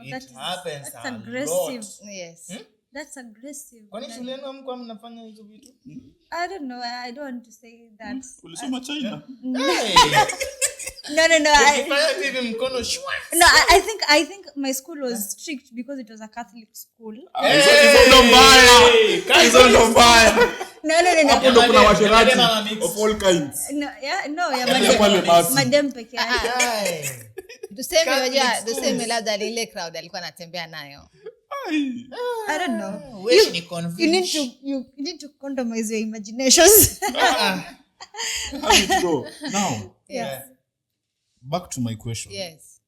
It happens. That's aggressive. Yes. That's aggressive. Kwani shule yenu mko mnafanya hizo vitu? I don't know. I don't want to say that. Ulisoma China? No. I think my school was strict because it was a Catholic school. Hizo ndo mbaya. No. Hapo ndo kuna washirati of all kinds. Madam peke yake. Tuseme labda ile crowd alikuwa anatembea nayo. I don't know. You need to condomize your imaginations. How it go? Now. Yes. Back to my question. Yes.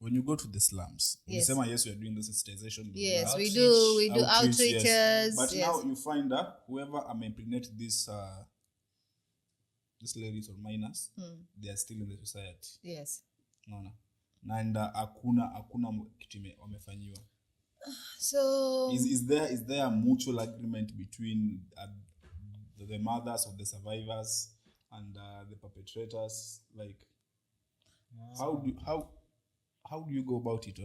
When you go to the slums, you say, yes, we are doing the sensitization. Yes, we do outreaches. Yes. But now you find that whoever impregnate these ladies or minors, they are still in the society. Yes. No. And hakuna kitu wamefanyiwa. So is there a mutual agreement between the mothers of the survivors and the perpetrators? Like, how do you go about it,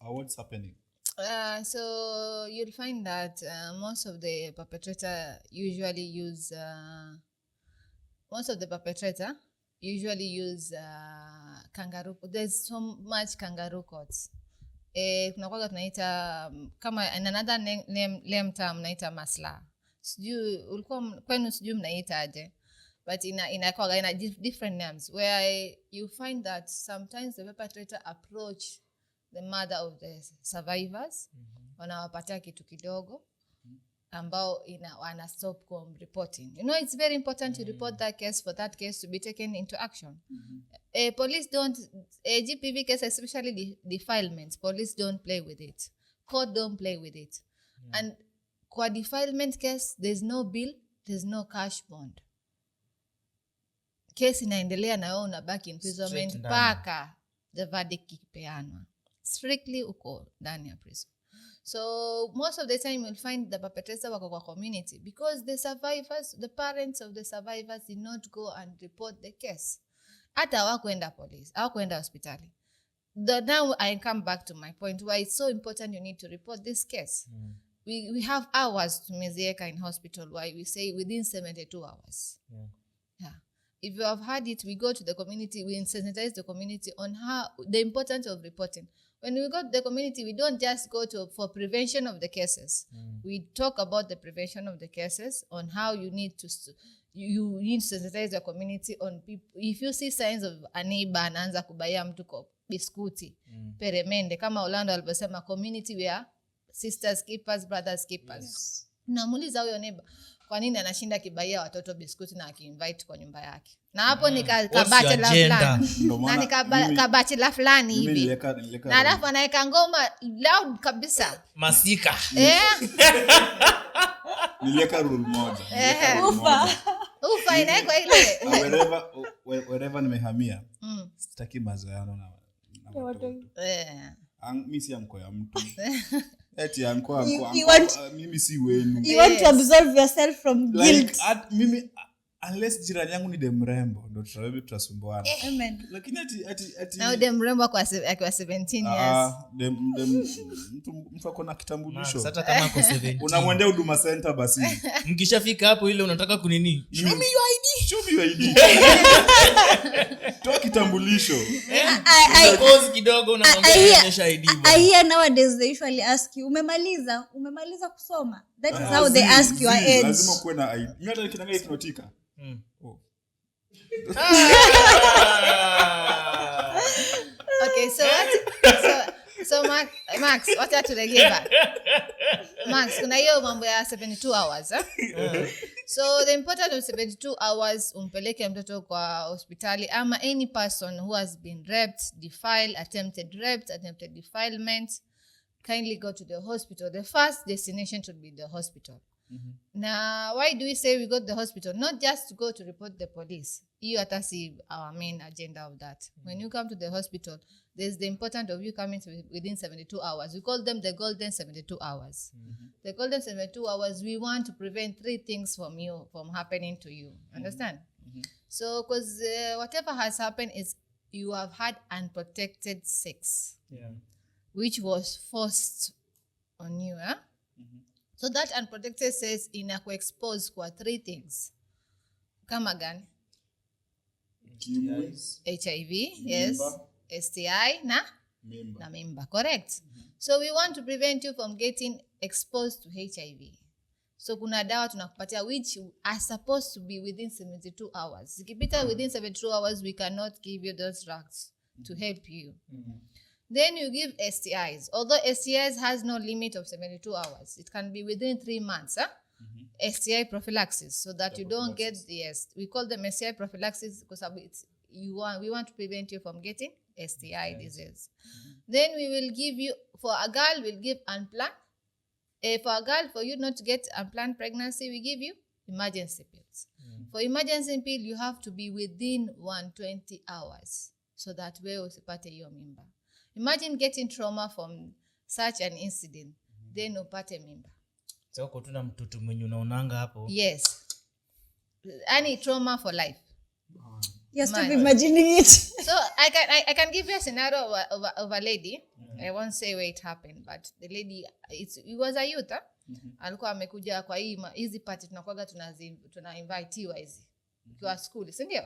or what's happening? So you'll find that most of the perpetrator usually use kangaroo. There's so much kangaroo courts. Kuna tunaita kama another name term naita masla. Sijui ulikuwa kwenu sijui mnaita aje. But in different names where you find that sometimes the perpetrator approach the mother of the survivors, wanawapatia kitu kidogo ambao wana stop reporting. You know, it's very important to report that case for that case to be taken into action. Police don't, GBV case, especially defilements, police don't play with it. Court don't play with it. And kwa defilement case, there's no bill, there's no cash bond. Case inaendelea na wewe unabaki imprisonment mpaka the verdict ikipeanwa. Strictly uko ndani ya prison. So most of the time you'll find the perpetrator wako kwa community because the survivors, the parents of the survivors did not go and report the case. Hata hawakwenda police, hawakwenda hospitali. Now I come back to my point why it's so important you need to report this case. We have hours to mezieka in hospital why we say within 72 hours. Yeah. If you have had it, we go to the community, we sensitize the community on how the importance of reporting. When we go to the community, we don't just go for prevention of the cases. We talk about the prevention of the cases on how you need to sensitize the community on people. If you see signs of a neighbor anaanza kubaia mtu biskuti, peremende, kama Orlando alivyosema, community we are sisters keepers, brothers keepers. Namuuliza huyo neighbor, kwa nini anashinda kibaia watoto biskuti na akiinvite kwa nyumba yake? Na hapo ni kabachela fulani. Na ni kabachela fulani hivi. Na alafu anaweka ngoma loud kabisa. Masika. Niliweka rule moja. Ufa inaekwa ile. Wherever nimehamia. Sitaki mazoeano na watoto. Mimi si anko ya mtu. Eti anko mimi si wenu. You want to absolve yourself from guilt. Mimi unless jirani yangu ni demrembo ndo tutasumbuana. Amen. Lakini ati na demrembo kwa 17 years. Mtu ako na kitambulisho. Hata kama ako 17. Unamwendea Huduma Center basi. Mkishafika hapo ile unataka kunini? Show me your ID. Toa kitambulisho. Pause kidogo na onyesha ID. I hear nowadays they usually ask you, umemaliza kusoma? That is how they ask your age. Lazima kuwe na ID. Mimi hata nikinanga ikinotika. Okay, so Max, wacha turegee back. Max, kuna hiyo mambo ya 72 hours, So the importance of 72 hours umpeleke mtoto kwa hospitali ama any person who has been raped, defiled, attempted defilement, kindly go to the hospital. The first destination should be the hospital. Now, why do we say we go to the hospital? Not just to go to report the police. You have to see our main agenda of that. When you come to the hospital, there's the importance of you coming to within 72 hours. We call them the golden 72 hours. The golden 72 hours, we want to prevent 3 things from happening to you. Understand? So, because whatever has happened is you have had unprotected sex, which was forced on you. So that unprotected sex inakuexpose kwa 3 things. Kama gani? HIV, yes. STI na mimba, correct? So we want to prevent you from getting exposed to HIV. So kuna dawa tunakupatia which are supposed to be within 72 hours. Ikipita within 72 hours, we cannot give you those drugs to help you. Then you give STIs. Although STIs has no limit of 72 hours. It can be within 3 months. STI prophylaxis, so that you don't get we call them STI prophylaxis because we want to prevent you from getting STI disease. Then we will give you, for a girl, we'll give unplanned. For a girl, for you not to get unplanned pregnancy, we give you emergency pills. For emergency pill, you have to be within 120 hours so that we usipate hiyo mimba. Imagine getting trauma from such an incident, then upate mimba. So kutuna mtoto mwenye unaonanga hapo. Yes. Any trauma for life. You stop imagining it. So I can give you a scenario of a lady. I won't say where it happened, but the lady, it was a youth. Alikuwa amekuja kwa hizi party tunakuaga tuna inviteiwa hizi. Kwa school, si ndio?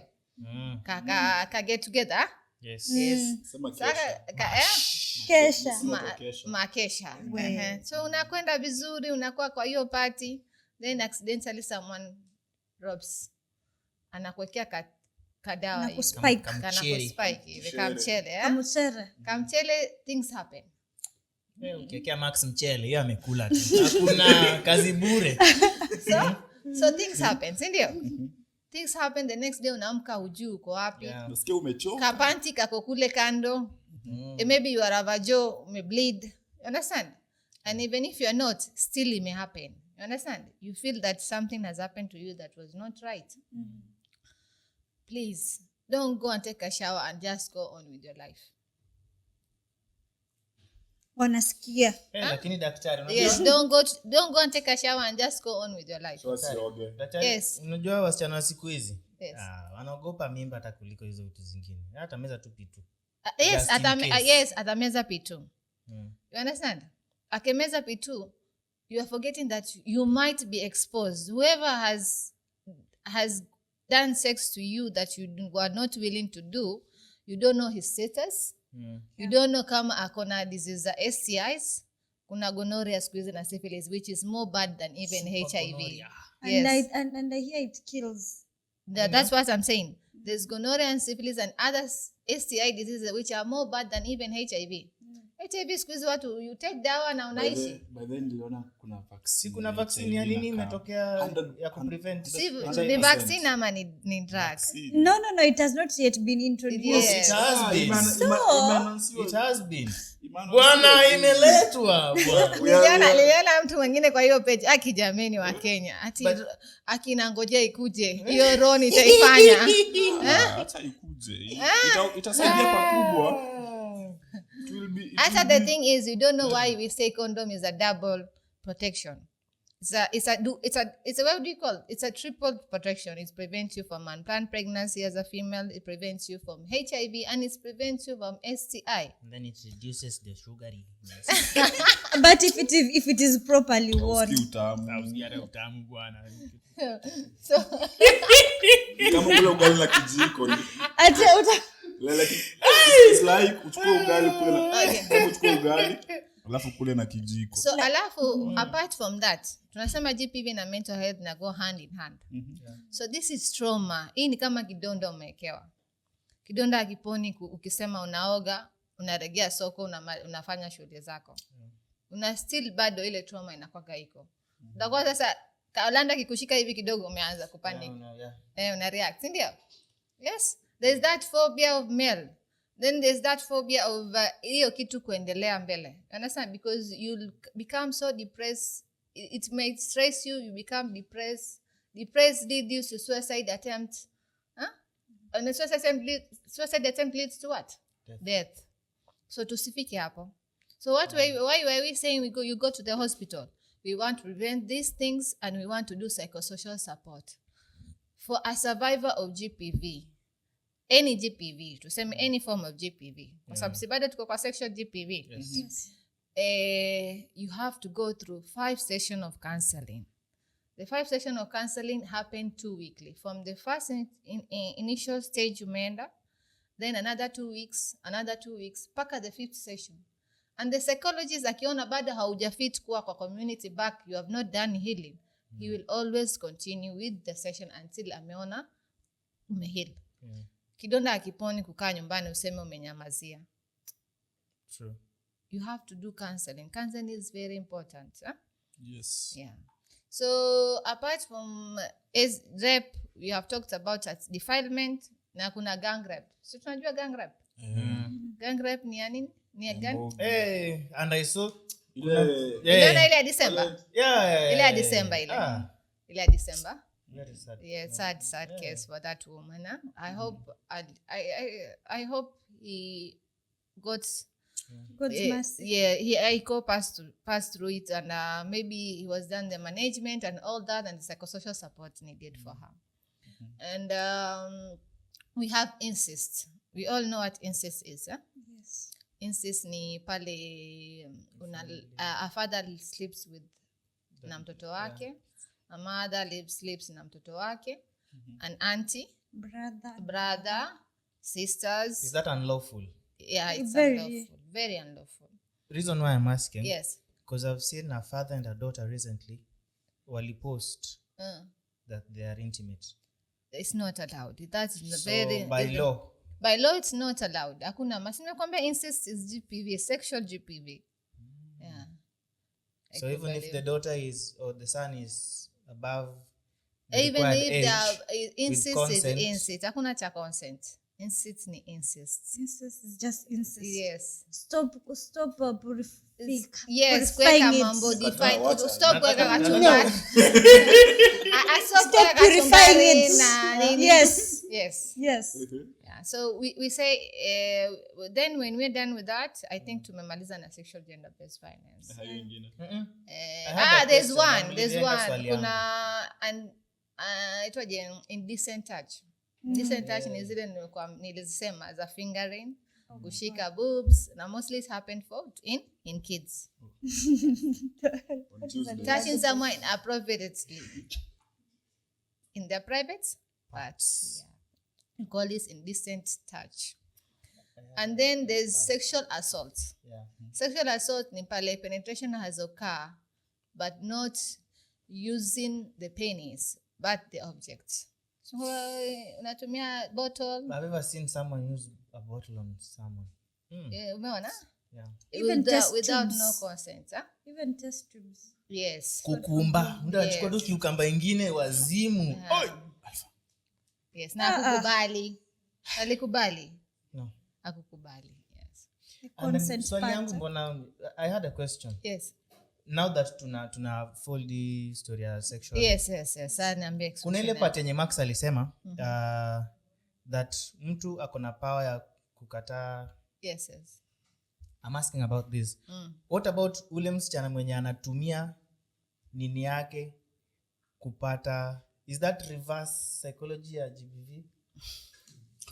Ka get together. Yes. Makesha. So unakwenda vizuri, unakuwa kwa hiyo party, then accidentally someone robs. Anakuwekea kadawa hivi. Kanakuspike hivi. Kamchele, things happen. Ukiwekea Max mchele, yeye amekula tu. Hakuna kazi bure. So things happen, si ndio? things happen, the next day unaamka hujui uko wapi. Unasikia umechoka. Kapanti kako kule kando. Maybe you are avajo, umebleed. You understand? And even if you are not, still it may happen. You understand? You feel that something has happened to you that was not right. Please, don't go and take a shower and just go on with your life. Wanasikia. Lakini daktari, yes, don't go and take a shower and just go on with your life. Daktari, yes. Unajua wasichana wa siku hizi? Yes. Wanaogopa mimba hata kuliko hizo vitu zingine. Hata meza tu pitu. Yes, atameza pitu. You understand? Akemeza pitu, you are forgetting that you might be exposed. Whoever has done sex to you that you were not willing to do, you don't know his status. You don't know kama akona disease za STIs, kuna gonorrhea squeeze na syphilis, which is more bad than even HIV. Yes. And I hear it kills. That's what I'm saying. There's gonorrhea and syphilis and other STI diseases which are more bad than even HIV. HIV squeeze watu, you take dawa na unaishi. By then niliona kuna vaccine. Si kuna vaccine ya nini imetokea ya kuprevent? The vaccine ama ni drug? No, it has not yet been introduced. Yes. It has been. It has been. Bwana imeletwa bwana. Niliona mtu mwingine kwa hiyo page akijameni wa Kenya. Ati akinangojea ikuje. Hiyo Ron itaifanya. Acha ikuje. Itasaidia pakubwa. After the thing is, you don't know why we say condom is a double protection. It's a what do you call it? It's a triple protection. It prevents you from unplanned pregnancy as a female. It prevents you from HIV and it prevents you from STI. And then it reduces the sugary. But if it is properly worn. So kama ule ugali na kijiko. It's like uchukue ugali alafu kule na kijiko. So alafu apart from that, tunasema GBV na mental health na go hand in hand. So this is trauma. Hii ni kama kidonda umewekewa. Kidonda akiponi ukisema unaoga, unaregea soko, unafanya shughuli zako. Una still bado ile trauma inakwaka iko. Ndakuwa sasa Kaolanda kikushika hivi kidogo umeanza kupanic. Una react, ndio? Yes. There's that phobia of male. Then there's that phobia of hiyo kitu kuendelea mbele. You understand? Because you'll become so depressed. It may stress you. You become depressed. Depressed leads you to suicide attempt. And the suicide attempt leads to what? Death. So tusifike hapo. So why were we saying you go to the hospital? We want to prevent these things and we want to do psychosocial support. For a survivor of GBV, any GBV, to say any form of GBV, kwa sababu si bado tuko kwa sexual GBV, you have to go through 5 sessions of counseling. The 5 sessions of counseling happen 2 weekly. From the first initial stage umeenda, then another 2 weeks, paka the 5th session. And the psychologist akiona bado haujafit kuwa kwa community back, you have not done healing, he will always continue with the session until ameona umeheal. Kidonda akiponi kukaa nyumbani useme umenyamazia. True. You have to do counseling. Counseling is very important. Huh? Yes. Yeah. So apart from rape, we have talked about defilement na kuna gang rape. So tunajua gang rape? Gang rape ni nini? Ni gang? And I saw ile ya December. Ile ya December ile. Ile ya December. Very sad. Yeah, sad case for that woman. Huh? I hope he got God's mercy. Yeah, he passed through it, and maybe he was done the management and all that, and the psychosocial support needed for her. And we have incest. We all know what incest is. Huh? Yes. Incest ni pale a father sleeps with na mtoto wake, a mother sleeps na mtoto wake, an auntie, brother, sisters. Is that unlawful? Yeah, it's very unlawful. Very unlawful. Reason why I'm asking? Yes. Because I've seen a father and a daughter recently wali post that they are intimate. It's not allowed. That's so very by law. By law, it's not allowed. Hakuna masina kwamba incest is GBV, sexual GBV. Yeah. So even if the daughter is or the son is above even if age, they are incest is consent. incest. Hakuna cha consent. Incest ni incest. Incest is just incest. Yes. Stop Yes, purifying kuweka it. mambo define. water. Stop kuweka Nataka- kachumbari. Stop purifying it. Yes. Yes. Yes. Yeah. So we say then when we're done with that, I think tumemaliza na sexual gender based violence. Hayo ingine. had a There's question, one. There's nililenga one. swali yangu. Kuna itwaje indecent touch. Indecent touch ni zile nilizisema za fingering, kushika boobs, na mostly it happened in kids. Touching someone inappropriately in their private parts. We call this indecent touch. And then there's sexual assault. Yeah. Sexual assault ni pale penetration has occurred, but not using the penis, but the object. So unatumia bottle. I've ever seen someone use a bottle on someone. Umeona? Yeah. Even test without tubes. no consent. Huh? Even test tubes. Yes. Kukumba. Mtu anachukua tu kiukamba ingine wazimu. Yes. Na kukubali. Alikubali. No. Akukubali. Yes. And then Consent swali part. yangu mbona I had a question. Yes. Now that tuna fold the story ya sexual. Yes. Sasa niambie. Kuna ile part yenye Max alisema that mtu akona power ya kukataa. Yes. I'm asking about this. What about ule msichana mwenye anatumia nini yake kupata, is that reverse psychology ya GBV?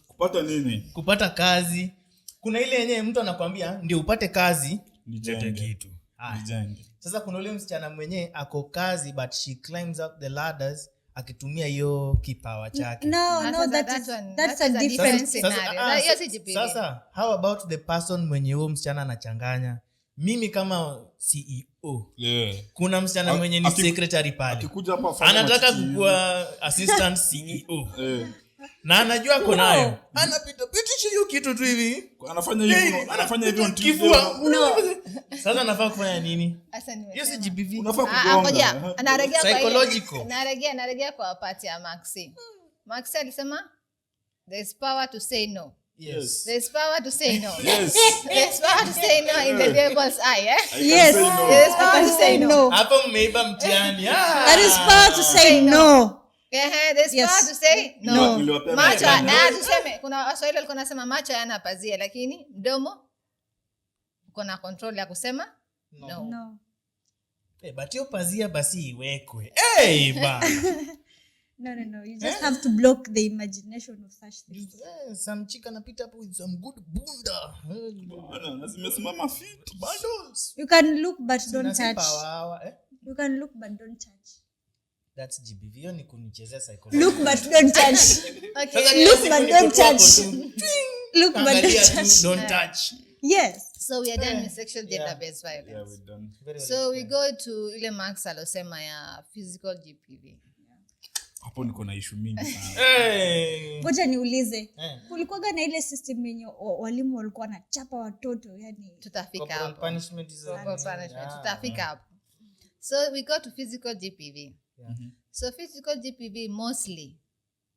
Kupata nini? Kupata kazi. Kuna ile yenye mtu anakuambia ndio upate kazi Nijenge kitu. Nijenge. Sasa kuna ule msichana mwenye ako kazi but she climbs up the ladders akitumia hiyo kipawa chake. No, that's a different scenario. Yes, GBV. Sasa how about the person mwenye huo msichana anachanganya? Mimi kama CEO. Yeah. Kuna msichana mwenye ni secretary pale. Akikuja hapa afanye Anataka kukuwa assistant CEO. Na anajua ako nayo. Anapita pitisha hiyo kitu tu hivi. Anafanya hivyo on Kifua. Sasa anafaa kufanya nini? Hiyo si GBV. Unafaa kugonga. Anaregea kwa Psychological. Anaregea kwa part ya Maxi. Maxi alisema there's power to say no. Yes. There's power to say no. Yes. There's power to say no in the devil's eye, eh? Yes. There's power to say no. Hapo mmeiba mtihani. That is power to say no. There's power to say no. Macho tuseme kuna Waswahili walikuwa nasema macho hayana pazia, lakini mdomo uko na control ya kusema no. But hiyo pazia basi iwekwe. Ba. No. You just have to block the imagination of such things. Some chick anapita hapo with some good bunda. Bana, zimesimama fit. Bundles. You can look but don't touch. Power, You can look but don't touch. That's GBV. Hiyo ni kunichezea psychology. Look but don't touch. Okay. Look but don't touch. Look but don't touch. Don't touch. Yes. So we are done with sexual gender-based violence. Yeah, we're done. So we go to ile Max alosema ya physical GBV. Hapo niko na issue mingi sana. Ngoja niulize. Kulikuwa na ile system yenye walimu walikuwa wanachapa watoto, yani tutafika hapo. Punishment is tutafika hapo. So we go to physical GBV. So physical GBV mostly,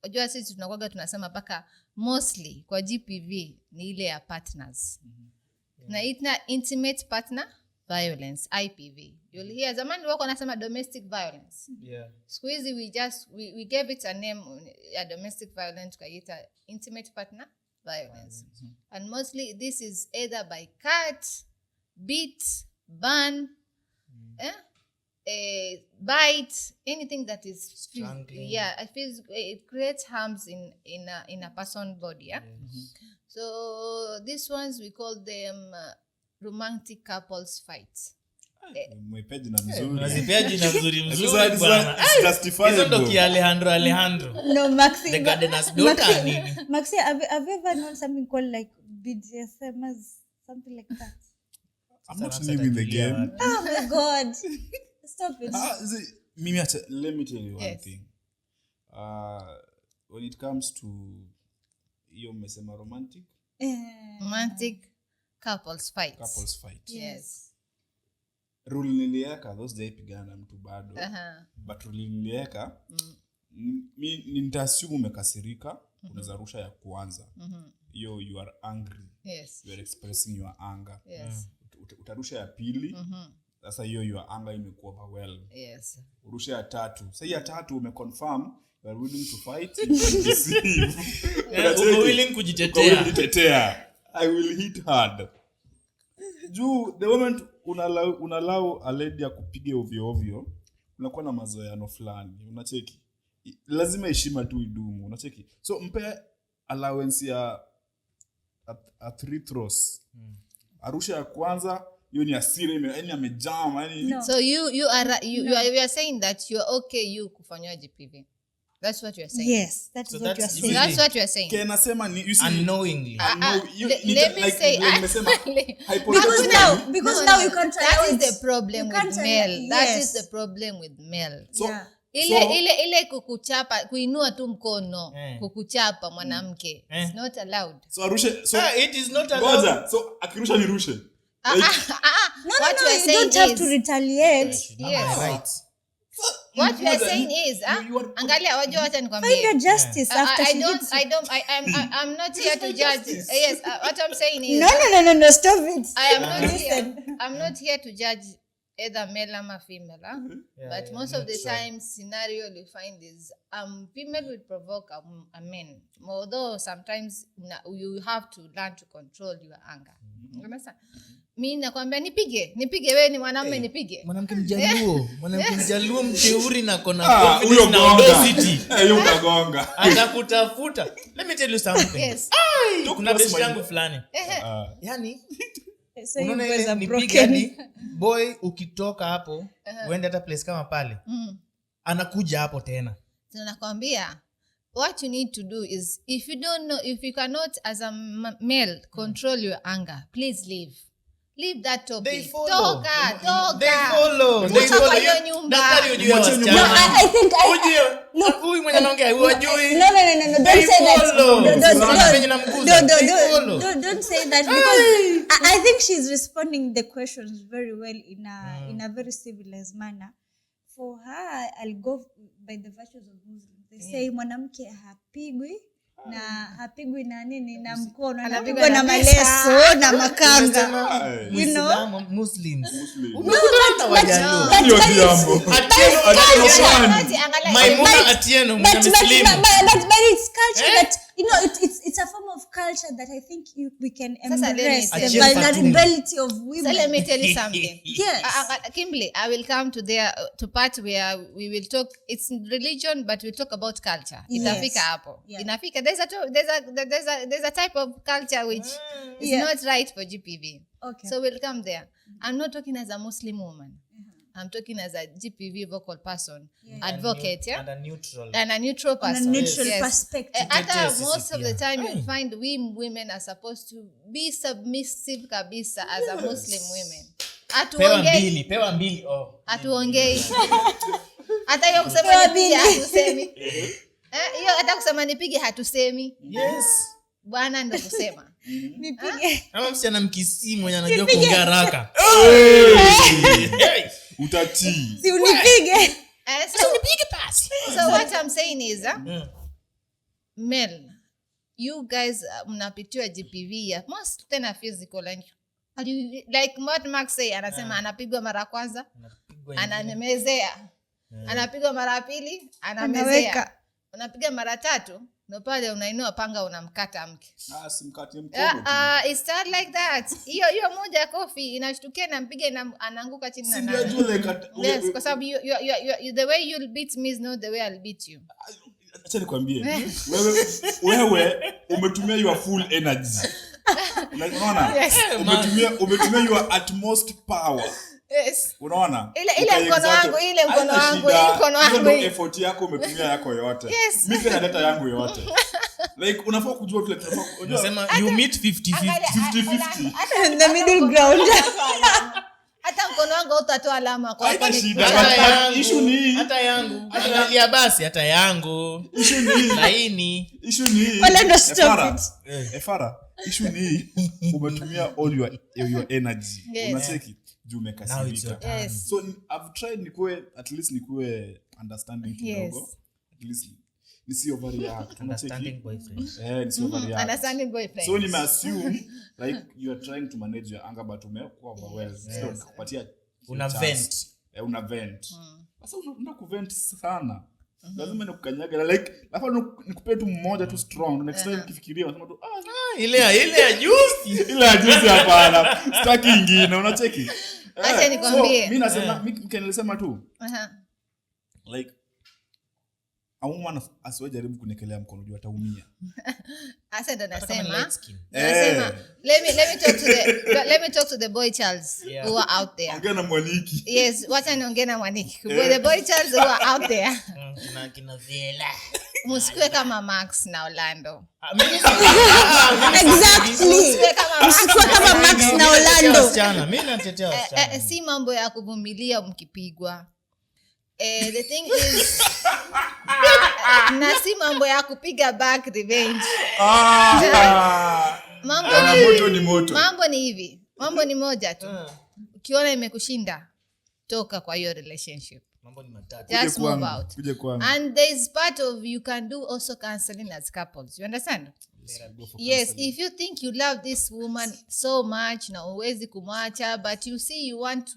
unajua sisi tunakuwa tunasema paka mostly kwa GBV ni ile ya partners. Na itna intimate partner violence, IPV. You'll hear zamani wako nasema domestic violence. Siku hizi we gave it a name ya domestic violence kaita intimate partner violence. And mostly this is either by cut, beat, burn, bite, anything that is it creates harms in a person's body. So these ones we call them romantic couples fights. Mwepeji na mzuri. Unazipeaji na mzuri bwana. Hizo ndo ki Alejandro. No, Maxi. The gardener's daughter nini? Maxi, have you ever known something called like BDSM, something like that? I'm not new in the game. Oh my God. Stop it. Let me tell you one thing. When it comes to hiyo mmesema romantic couples fight. Yes. Rule nilieka those day pigana mtu bado. But rule nilieka nitaassume umekasirika, unaweza rusha ya kwanza. You are angry. Yes. You are expressing your anger. Yes. Utarusha ya pili. Sasa your anger imekuwa overwhelmed. Yes. Urusha ya tatu. Sasa ya tatu umeconfirm you are willing to fight, you deceive. You're willing kujitetea. I will hit hard. The moment unalao a lady akupige ovyo ovyo, unakuwa na mazoeano fulani. Unacheki? Lazima heshima tu idumu. Unacheki? So mpe allowance ya a 3 throws. Arusha ya kwanza, hiyo ni asira, yani amejama, yani. No. So you are saying that you are okay you kufanywa GBV. That's what you are saying. Yes, that's what you are saying. That's what you are saying. Can nasema ni you see unknowingly. Let me say because now you can't try. That is the problem with male. That is the problem with male. So ile kukuchapa, kuinua tu mkono, kukuchapa mwanamke. It's not allowed. So arushe, it is not allowed. Goza, so akirusha ni rushe. What you are saying don't have to retaliate. Yes. Right. What you are saying is, angalia wajua wacha nikwambie. Find your justice after I'm not here to judge. Yes, what I'm saying is No, stop it. I'm not here to judge either male or female, but most of the time scenario you find is female will provoke a man, although sometimes you have to learn to control your anger. Understand? Mimi nakwambia nipige wewe ni mwanamume nipige. Mwanamke mjaluo mteuri na kona confidence na audacity. Hiyo unagonga. Atakutafuta. Let me tell you something. Yes. Kuna best yangu fulani. Yani So you unaona guys are nipige hadi boy ukitoka hapo uende hata place kama pale. Anakuja hapo tena. Nakwambia what you need to do is if you cannot as a male control your anger, please leave that topic. They follow. Toka. They follow. Daktari ujue wasichana. No, I think look, huyu mwenye anaongea hujui. No. Don't say that. Don't say that because I think she's responding the questions very well in a very civilized manner. For her, I'll go by the virtues of Muslims. They say mwanamke hapigwi na hapigwi na nini na mkono, anapigwa na maleso na makanga. You know, Muslims. Maimuna Atieno but it's culture that it's a form of culture that I think we can embrace the vulnerability of women. So let me tell you something. Yes. Kimberly, I will come to part where we will talk. It's religion, but we talk about culture. Itafika hapo. Inafika. There's a type of culture which is not right for GBV. Okay. So we'll come there. I'm not talking as a Muslim woman. I'm talking as a GBV vocal person, advocate, and a neutral person. On a neutral perspective. Most of the time you find we women are supposed to be submissive kabisa as a Muslim women. Pewa mbili. Atuongei. Hata hiyo kusema nipige hatusemi. Hiyo hata kusema nipige hatusemi. Yes. Bwana ndo kusema. Nipige. Kama msichana mkisi mwenye anajua kuongea haraka. Utati. Si unipige. So unipige pasi. So what I'm saying is, men, you guys mnapitiwa GBV ya most tena physical like what Max say, anasema anapigwa mara kwanza, ananemezea. Anapigwa mara pili, anamezea. Unapiga mara tatu, ndio pale unainua panga unamkata mke. Simkate mkono. It start like that. Hiyo moja kofi inashtukia na mpiga anaanguka chini na nani. Yes, because the way you'll beat me is not the way I'll beat you. Acha nikwambie. Wewe umetumia your full energy. Unaona? Umetumia your utmost power. Yes. Unaona? Ile mkono wangu. Ndio effort yako umetumia yako yote. Yes. Mimi na data yangu yote. Like unafaa kujua vile unasema you meet 50-50. The middle ground. Hata mkono wangu utatoa alama kwa issue ni hata yangu. Angalia basi hata yangu. Issue ni laini. Issue ni Wala stop it. Farah. Issue ni umetumia all your energy. Unacheki? Juu umekasirika. Yes. So I've tried nikuwe at least nikuwe understanding kidogo. least nisi overreact. Understanding boyfriend. Nisi overreact. Understanding boyfriend. So ni assume like you are trying to manage your anger but umekuwa overwhelmed. So nakupatia una vent. Una vent. Sasa una kuvent sana. Lazima nikukanyaga like nafa nikupe tu mmoja tu strong. Next time ukifikiria unasema tu ile ya juice. Ile ya juice hapana. Sitaki nyingine unacheki. Acha nikwambie. Mimi nasema mimi tu. Like a woman asiwe jaribu kunekelea mkono juu ataumia. Asa ndo nasema let me talk to the boy Charles who are out there. Ongea na Mwaniki. Yes, wacha niongee na Mwaniki. The boy Charles who are out there. Kina Fellah. Musikwe kama Max na Orlando. Exactly. Musikwe kama Max na Orlando. Mimi natetea wasichana. Si mambo ya kuvumilia mkipigwa. The thing is na si mambo ya kupiga back revenge. Mambo ni hivi. Mambo ni moja tu. Ukiona imekushinda, toka kwa hiyo relationship. Mambo ni matatu. Just move out. And there is part of you can do also counseling as couples. You understand? Yes, if you think you love this woman so much na uwezi kumwacha, but you see you want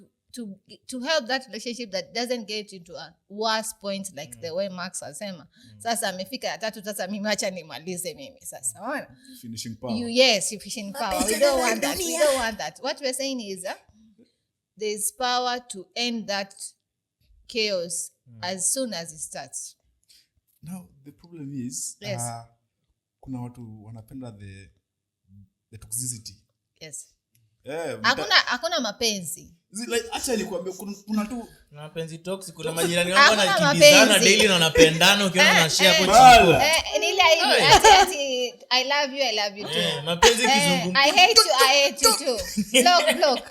to help that relationship that doesn't get into a worse point like the way Max asema. Sasa amefika ya 3, sasa mimi acha nimalize mimi sasa. Unaona? Finishing power. Yes, finishing power. We don't want that. We don't want that. What we're saying is there's power to end that chaos as soon as it starts. Now the problem is kuna watu wanapenda the toxicity. Yes. Hakuna mapenzi. Like acha nikwambie kuna tu mapenzi toxic. Kuna majirani wangu wanakimbizana daily na wanapendana ukiona na share kwa chiko. Nile hivi I love you too. Mapenzi kizungu. I hate you too. Look.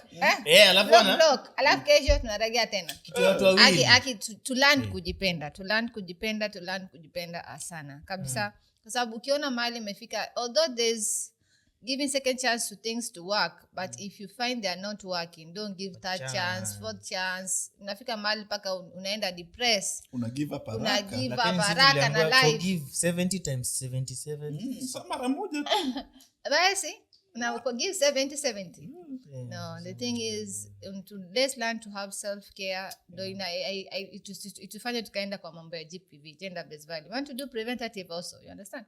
Alafu kesho tunarejea tena. Kitu watu wawili. To learn kujipenda sana. Kabisa. Kwa sababu ukiona mahali imefika, although there's giving second chance to things to work, but if you find they are not working, don't give third chance, fourth chance. Unafika mahali paka unaenda depressed. Una give up haraka na life. Forgive 70 times 77. Mara moja tu. Basi, na forgive 70. No, the thing is let's learn to have self-care. Itufanye tukaenda kwa mambo ya GBV, gender based violence. We want to do preventative also, you understand?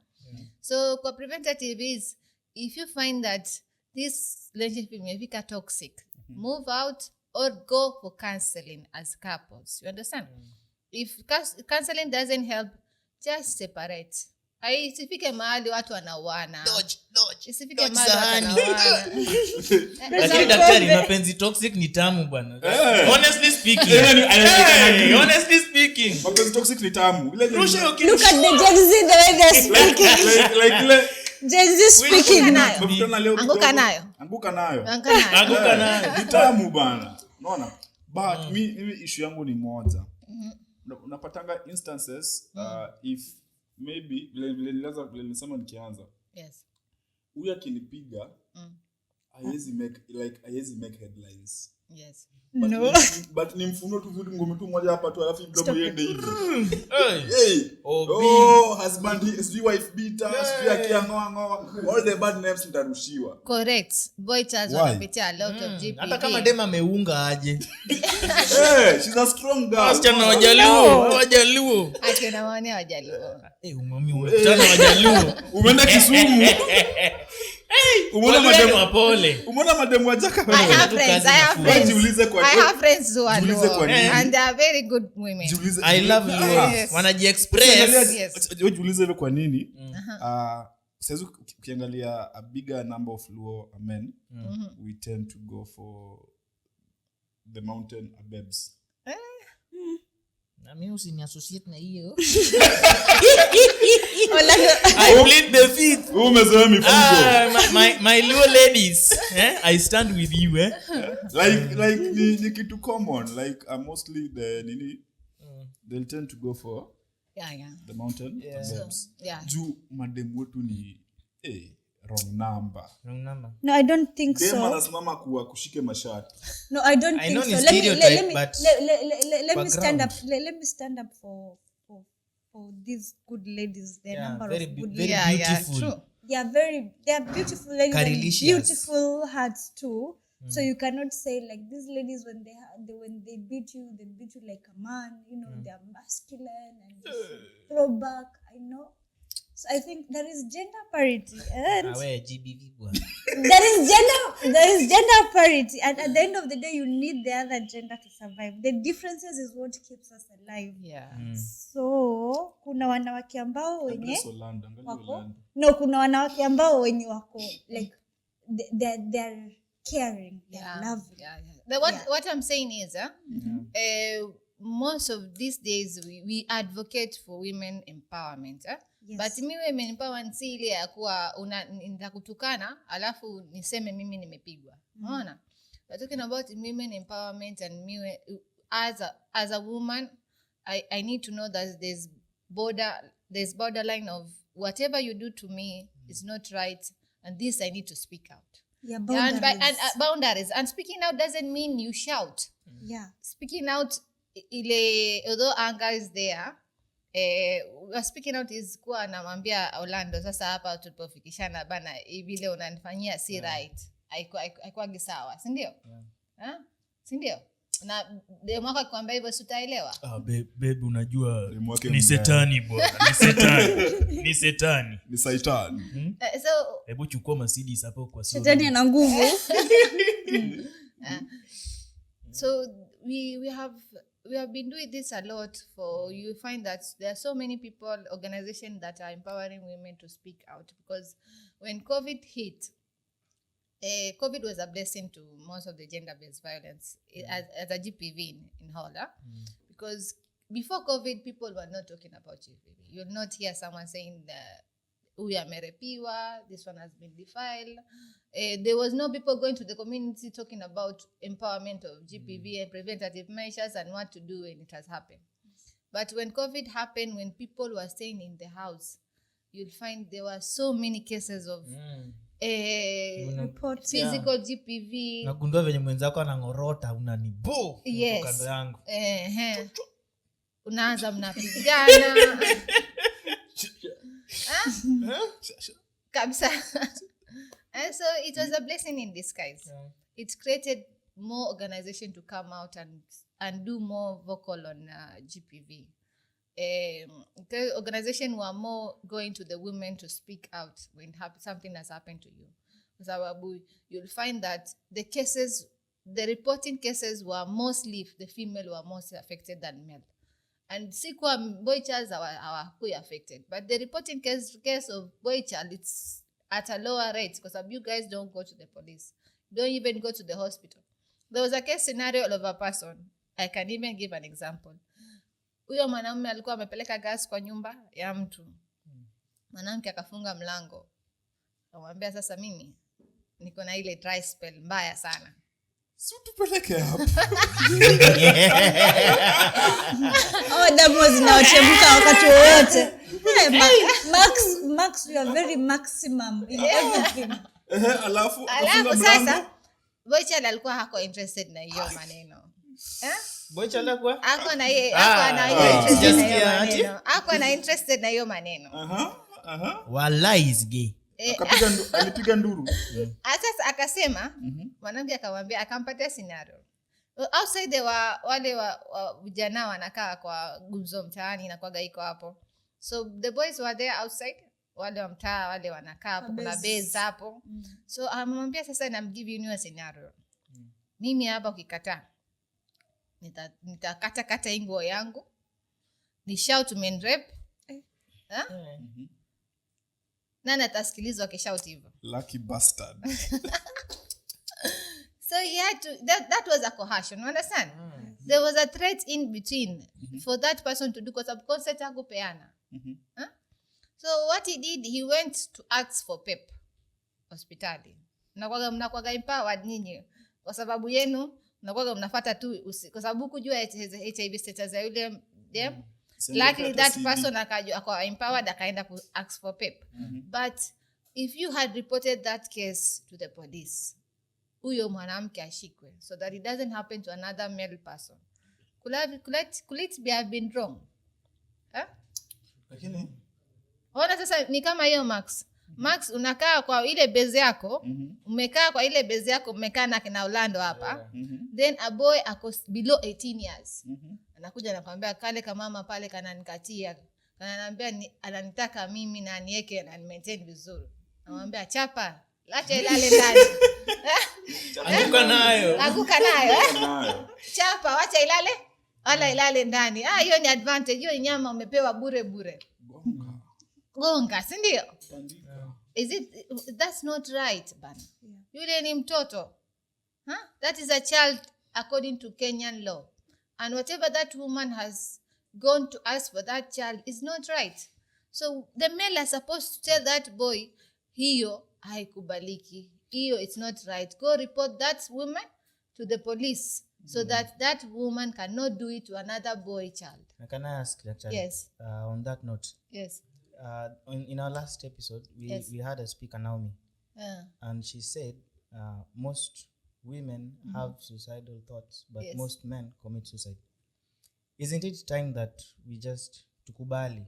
So kwa preventative is if you find that this relationship may be toxic, move out or go for counseling as couples. You understand? If counseling doesn't help, just separate. Isifike mahali watu wanauana. Isifike mahali watu wanauana. Lakini daktari, mapenzi toxic ni tamu bwana. Honestly speaking. Mapenzi toxic ni tamu. Look at the Gen Z the way they're speaking. Like Gen Z speaking. Anguka nayo. Ni tamu bana. Unaona? But mimi issue yangu ni moja. Unapatanga instances if maybe vile nilisema nikianza. Yes. Huyu akinipiga haiwezi make headlines. Yes. But ni mfuno tu vitu ngome tu moja hapa tu alafu mdomo yende hivi. Husband wife beater, akiangoa all the bad names nitarushiwa. Correct. Boy Charles wanapitia a lot of GBV. Hata kama dema ameunga aje. She's a strong girl. Wasichana wajaluo. Akiona maana wajaluo. Umami wasichana wajaluo. Umeenda Kisumu. Umeona mademu wajaka wewe. I have friends who are Luo and they are very good women. I love Luo. Wanaji express. Wewe jiulize hivyo kwa nini? Sasa ukiangalia a bigger number of Luo men, we tend to go for the mountain abebs. Na mimi usini associate na hiyo. I plead the fifth. Umezoea mifungo. My Luo ladies, I stand with you, Like ni kitu common, like mostly they'll tend to go for the mountain babes. Juu mademu wetu ni wrong number. No, I don't think so. Dema anasimama kushike mashati. No, I don't think so. Let me stand up for for these good ladies. The Yeah, number very of good very ladies. beautiful. True. They are beautiful ladies and Carilicious. beautiful hearts too. So you cannot say like these ladies when they beat you like a man. You know, they are masculine and just throw back. I know. So I think there is gender parity and GBV bwana. there is gender parity, and at the end of the day you need the other gender to survive. The differences is what keeps us alive. Yeah. So kuna wanawake ambao wenye wako kuna wanawake ambao wenye wako like they're caring, they're loving. What I'm saying is most of these days we advocate for women empowerment. Yes. But me women empowerment si ile ya kuwa nitakutukana alafu niseme mimi nimepigwa. Unaona? We're talking about women empowerment, and me as a woman I need to know that there's borderline of whatever you do to me is not right, and this I need to speak out. Yeah, boundaries. And boundaries. And speaking out doesn't mean you shout. Yeah. Speaking out, although anger is there, speaking out is kuwa namwambia Orlando, sasa hapa tulipofikishana bana vile unanifanyia si right. Haikuagi sawa, si ndio? Si ndio? Na demo wako akikwambia hivyo sitaelewa. Babe unajua ni setani bwana, ni setani. Ni saitani. So hebu chukua Mercedes hapo kwa sababu Shetani ana nguvu. So we have been doing this a lot. For you find that there are so many people, organizations that are empowering women to speak out, because when COVID hit, COVID was a blessing to most of the gender-based violence as a GBV in Hola, because before COVID, people were not talking about GBV. You'll not hear someone saying we are merepiwa, this one has been defiled. There was no people going to the community talking about empowerment of GBV and preventative measures and what to do when it has happened. But when COVID happened, when people were staying in the house, you'll find there were so many cases of physical GBV. Nagundua venye mwenzako anangorota unanibo kando yangu. Unaanza mnapigana. Kabisa. And so it was a blessing in disguise. Yeah. It created more organization to come out and do more vocal on GBV. The organization were more going to the women to speak out when something has happened to you. So you'll find that the reporting cases were mostly, the female were most affected than male. And sikuwa boy childs are affected. But the reporting case of boy child, it's at a lower rate because you guys don't go to the police. Don't even go to the hospital. There was a case scenario of a person. I can even give an example. Huyo mwanamume alikuwa amepeleka gas kwa nyumba ya mtu. Mwanamke akafunga mlango. Akamwambia sasa mimi niko na ile dry spell mbaya sana. Si tupeleke hapo. Damu zinaochemka wakati wote. Max, you are very maximum in everything. Alafu sasa Boychal alikuwa hako interested na hiyo maneno. Boychal alikuwa? Hako na interested na hiyo maneno. Wallahi is gay. Alipiga nduru. Sasa akasema, mwanamke akamwambia, akampatia scenario. Outside wale vijana wanakaa kwa gumzo mtaani na kwa gaiko hapo. So the boys were there outside, wale wa mtaa wale wanakaa hapo, kuna base hapo. So amemwambia sasa I'm giving you a scenario. Mimi hapa ukikataa nitakata nguo yangu. Ni shout men rape. Nani atasikilizwa kishout hivyo? Lucky bastard. So he had to, that was a coercion, you understand? There was a threat in between for that person to do because of consent hakupeana. So what he did, he went to ask for PEP hospitali. Mnakuwaga empowered nyinyi kwa sababu yenu, mnakuwaga mnafuata tu kwa sababu kujua HIV status ya yule dem. Luckily that person akawa empowered akaenda ku ask for PEP. But if you had reported that case to the police, huyo mwanamke ashikwe so that it doesn't happen to another male person. Could it have been wrong? Lakini ona sasa ni kama hiyo Max unakaa kwa ile base yako, umekaa kwa ile base yako, umekaa na kina Orlando hapa. Then a boy ako below 18 years. Anakuja anakuambia kale kama mama pale kananikatia. Kananiambia ananitaka mimi na niweke na maintain vizuri. Anamwambia chapa, acha ilale ndani. Anguka nayo. Chapa, acha ilale. Wala ilale ndani. Hiyo ni advantage. Hiyo ni nyama umepewa bure. Gonga, si ndio? That's not right, bana. Yule ni mtoto. That is a child according to Kenyan law. And whatever that woman has gone to ask for that child is not right. So the male are supposed to tell that boy, hiyo haikubaliki. Hiyo it's not right. Go report that woman to the police so that woman cannot do it to another boy child. Can I ask actually? Yes. On that note. Yes. In our last episode, we had a speaker, Naomi. And she said most women have suicidal thoughts, but most men commit suicide. Isn't it time that we just tukubali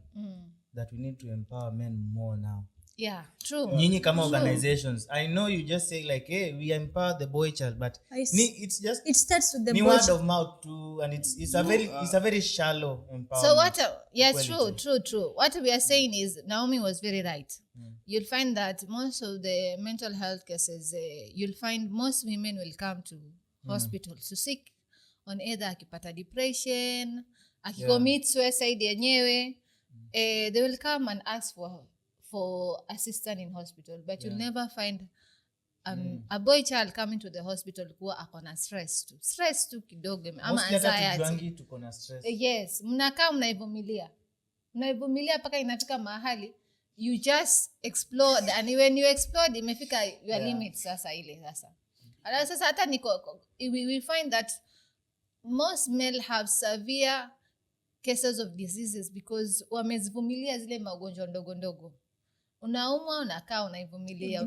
that we need to empower men more now? Yeah, true. Nyinyi kama organizations, I know you just say like, hey, we empower the boy child, but it starts with the boy word of mouth too, and it's a very shallow empowerment. So true. What we are saying is Naomi was very right. You'll find that most of the mental health cases, you'll find most women will come to hospitals to seek on either akipata depression, akicommit suicide yenyewe, they will come and ask for assistance in hospital, but you'll never find a boy child coming to the hospital kuwa akona stress tu kidogo ama anxiety. Yes, mnakaa mnaivumilia paka inafika mahali you just explode, and when you explode imefika your limit sasa ile sasa. Ala sasa hata we find that most male have severe cases of diseases because wamezivumilia zile magonjwa ndogo. Unaumwa, unakaa, unaivumilia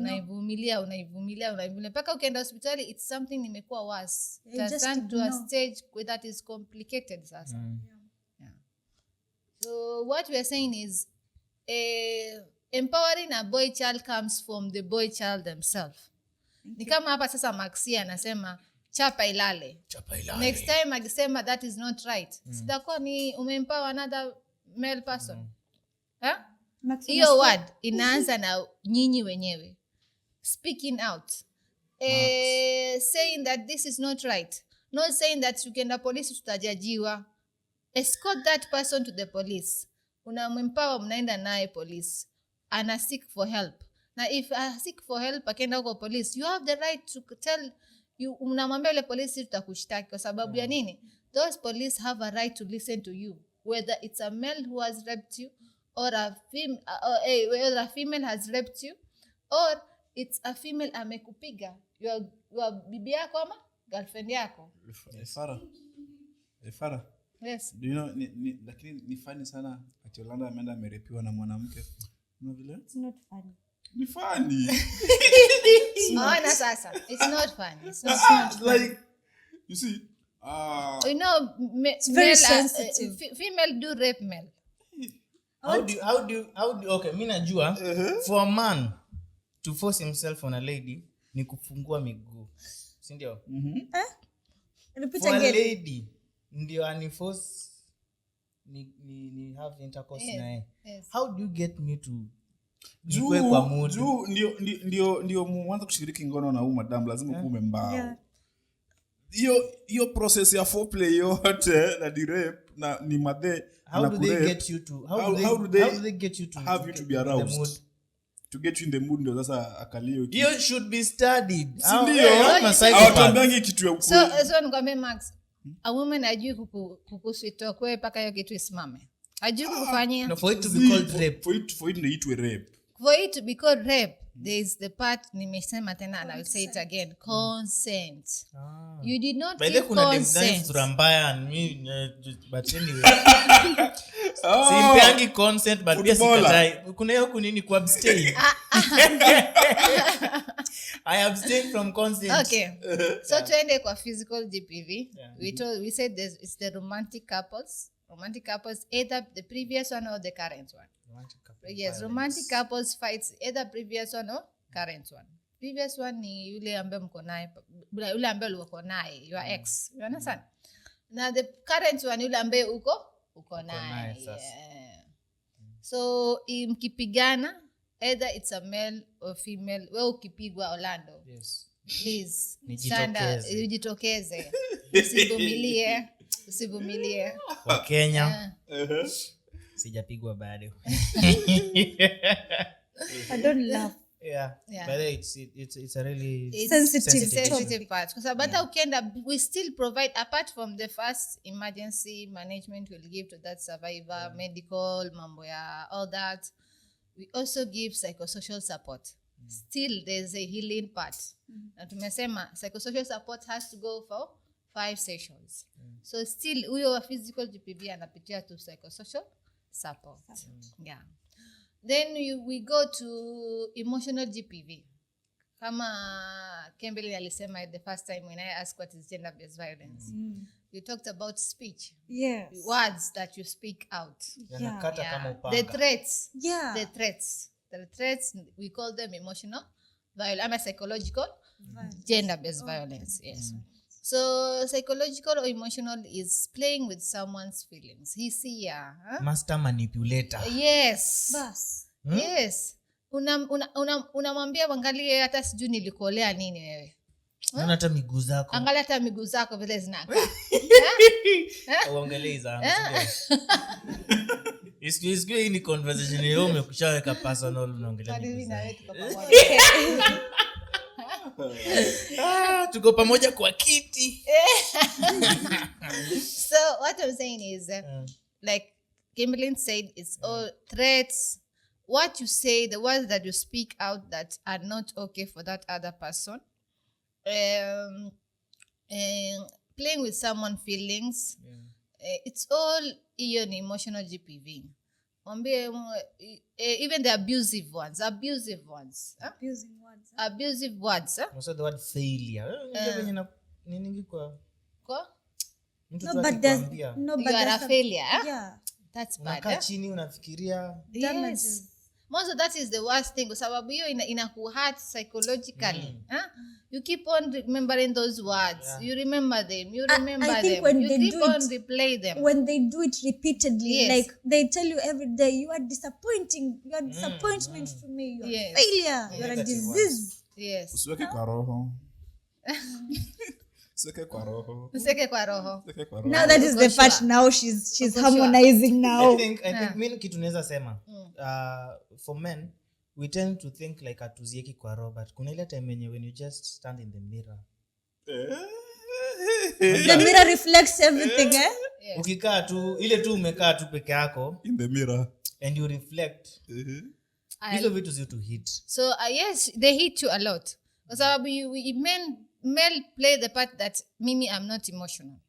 mpaka ukienda hospitali it's something imekuwa worse. It has gone to a stage where that is complicated sasa. So what we are saying is empowering a boy child comes from the boy child themselves. Ni kama hapa sasa Maxia anasema chapa ilale. Next time akisema that is not right. Sitakuwa ni umeempower another male person. Hiyo word inaanza na nyinyi wenyewe. Speaking out. Saying that this is not right. Not saying that ukienda polisi tutajajiwa. Escort that person to the police. Unamempower, mnaenda naye police. Ana seek for help. Na if I seek for help akaenda huko police, you have the right to tell you, unamwambia ile polisi tutakushtaki kwa sababu ya nini? Those police have a right to listen to you, whether it's a male who has raped you or whether a female has raped you or it's a female amekupiga your bibi yako ama girlfriend yako. Farah. Yes. Do you know lakini ni funny sana ati Orlando ameenda amerepiwa na mwanamke. Unaona vile? It's not funny. Ni funny. Sasa. It's not funny. It's not like you see you know it's very sensitive. Female do rape male. How do okay, mimi najua for a man to force himself on a lady ni kufungua miguu. Si ndio? Repeat again. For a lady ndio aniforce ni have intercourse naye. Yes. How do you get me to ndio mwanzo kushiriki ngono na madam lazima kuwe mbao. Hiyo process ya foreplay yote na di rape na ni madhe. How do they get you to have you to be aroused? To get you in the mood ndio sasa akalio. You should be studied. Hawatuambiangi kitu ya ukweli. So nikwambie Max, a woman ajui kukuswitoa kwe paka hiyo kitu isimame. Ajui kukufanyia. No, for it to be called rape. For it to be rape. For it to be called rape, there is the part nimesema tena and I will say it again. Consent. You did not give consent. But anyway. Simpeangi consent but pia sikatai. Kuna hiyo kunini ku abstain. I abstain from consent. Okay. So tuende kwa physical GBV. We said it's the romantic couples. romantic couples, either the previous one or the current one. Romantic couples fights either previous one or current one. Previous one ni yule ambaye mko naye, yule ambaye ulikuwa naye, your ex. You understand? Now the current one yule ambaye uko naye. Yeah. So mkipigana, either it's a male or female, wewe ukipigwa Orlando. Yes. Please ujitokeze. Usivumilie. Wa Kenya. Sijapigwa bado. I don't laugh. Yeah. But it's a really sensitive part. Because but we still provide, apart from the first emergency management we'll give to that survivor, medical, mambo ya, all that. We also give psychosocial support. Still there's a healing part. Na tumesema psychosocial support has to go for 5 sessions. So still huyo physical GBV anapitia to psychosocial support. Yeah. Then we go to emotional GBV. Kama Kimberly alisema the first time when I asked what is gender-based violence. We talked about speech. Yes. Words that you speak out. The threats. Yeah. The threats, we call them emotional violence, psychological gender-based violence. Yes. So psychological or emotional is playing with someone's feelings. Hisia. Master manipulator. Yes. Bas. Yes. Unamwambia angalie hata sijui nilikolea nini wewe. Unaona hata miguu zako. Angalia hata miguu zako vile zinakaa. Uangalie zangu. Excuse me, ni conversation leo umekushaweka personal unaongelea miguu zako. Tuko pamoja kwa kiti. So what I'm saying is like Kimberly said, it's all threats. What you say, the words that you speak out that are not okay for that other person. Playing with someone's feelings. It's all an emotional GBV. Even the abusive ones. Abusive words. Also the word failure. But you are a failure. Yeah. That's bad. Unakaa chini unafikiria. Yes. Most of that is the worst thing. Sababu hiyo inakuhurt psychologically. You keep on remembering those words. You remember them. You remember I think them. when you they keep do on it, replay them. When they do it repeatedly, Yes. like they tell you every day, you are disappointing. You are disappointment to me. You are failure. You are a disease. Yes. Usiweke kwa roho. Useke kwa roho. Now that is the part now she's harmonizing now. I think mimi kitu naweza sema for men we tend to think like atuzieki kwa roho, but kuna ile time when you just stand in the mirror The mirror reflects everything, eh? Yes. Ukikaa tu ile tu umekaa tu peke yako in the mirror and you reflect hizo vitu zio to hit. So yes, they hit you a lot. Sababu men play the part that mimi I'm not emotional.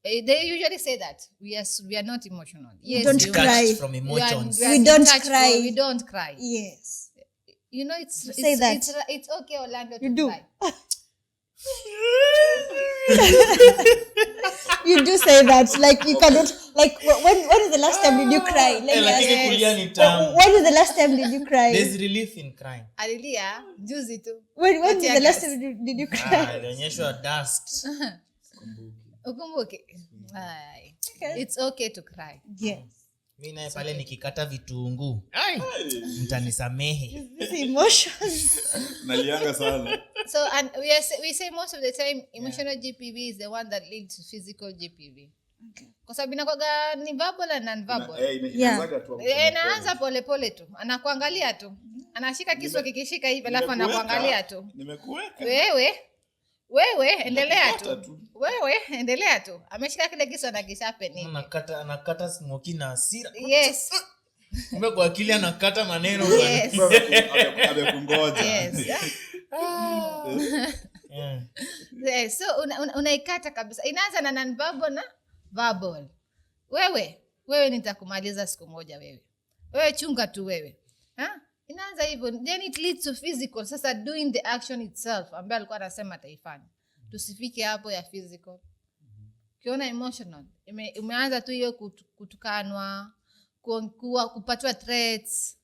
They usually say that we are not emotional. Yes, don't you cry from emotions. We don't cry. We don't cry. Yes. You know it's okay, Orlando, to You do. cry. You do say that, like you cannot, like when is the last time did you cry? Lakini kulia ni tamu. When is the last time did you cry? There's relief in crying. Alilia juzi tu. When is the last time did you cry? Ilionyeshwa dust. Ukumbuke. It's okay to cry. Yes. Mimi naye pale nikikata vitunguu. Mtanisamehe. This emotions. nalianga sana. So and we say most of the time emotional GBV is the one that leads to physical GBV. Okay. Kwa sababu inakuwa ni verbal and non-verbal. Inaanza pole tu. Anakuangalia tu. Anashika kisu kikishika hivi alafu anakuangalia tu. Nimekuweka. Wewe endelea tu. Ameshika kile kisu anakishape nini? Anakata smoky na hasira. Yes. Kumbe kwa akili anakata maneno. Yes. Amekungoja. Yes. Yes. So unaikata kabisa. Inaanza na non-verbal na verbal. Wewe nitakumaliza siku moja wewe. Wewe chunga tu wewe. Inaanza hivyo, then it leads to physical. Sasa doing the action itself ambaye alikuwa anasema ataifanya. Tusifike hapo ya physical. Ukiona emotional, umeanza tu hiyo kutukanwa, kupatwa threats,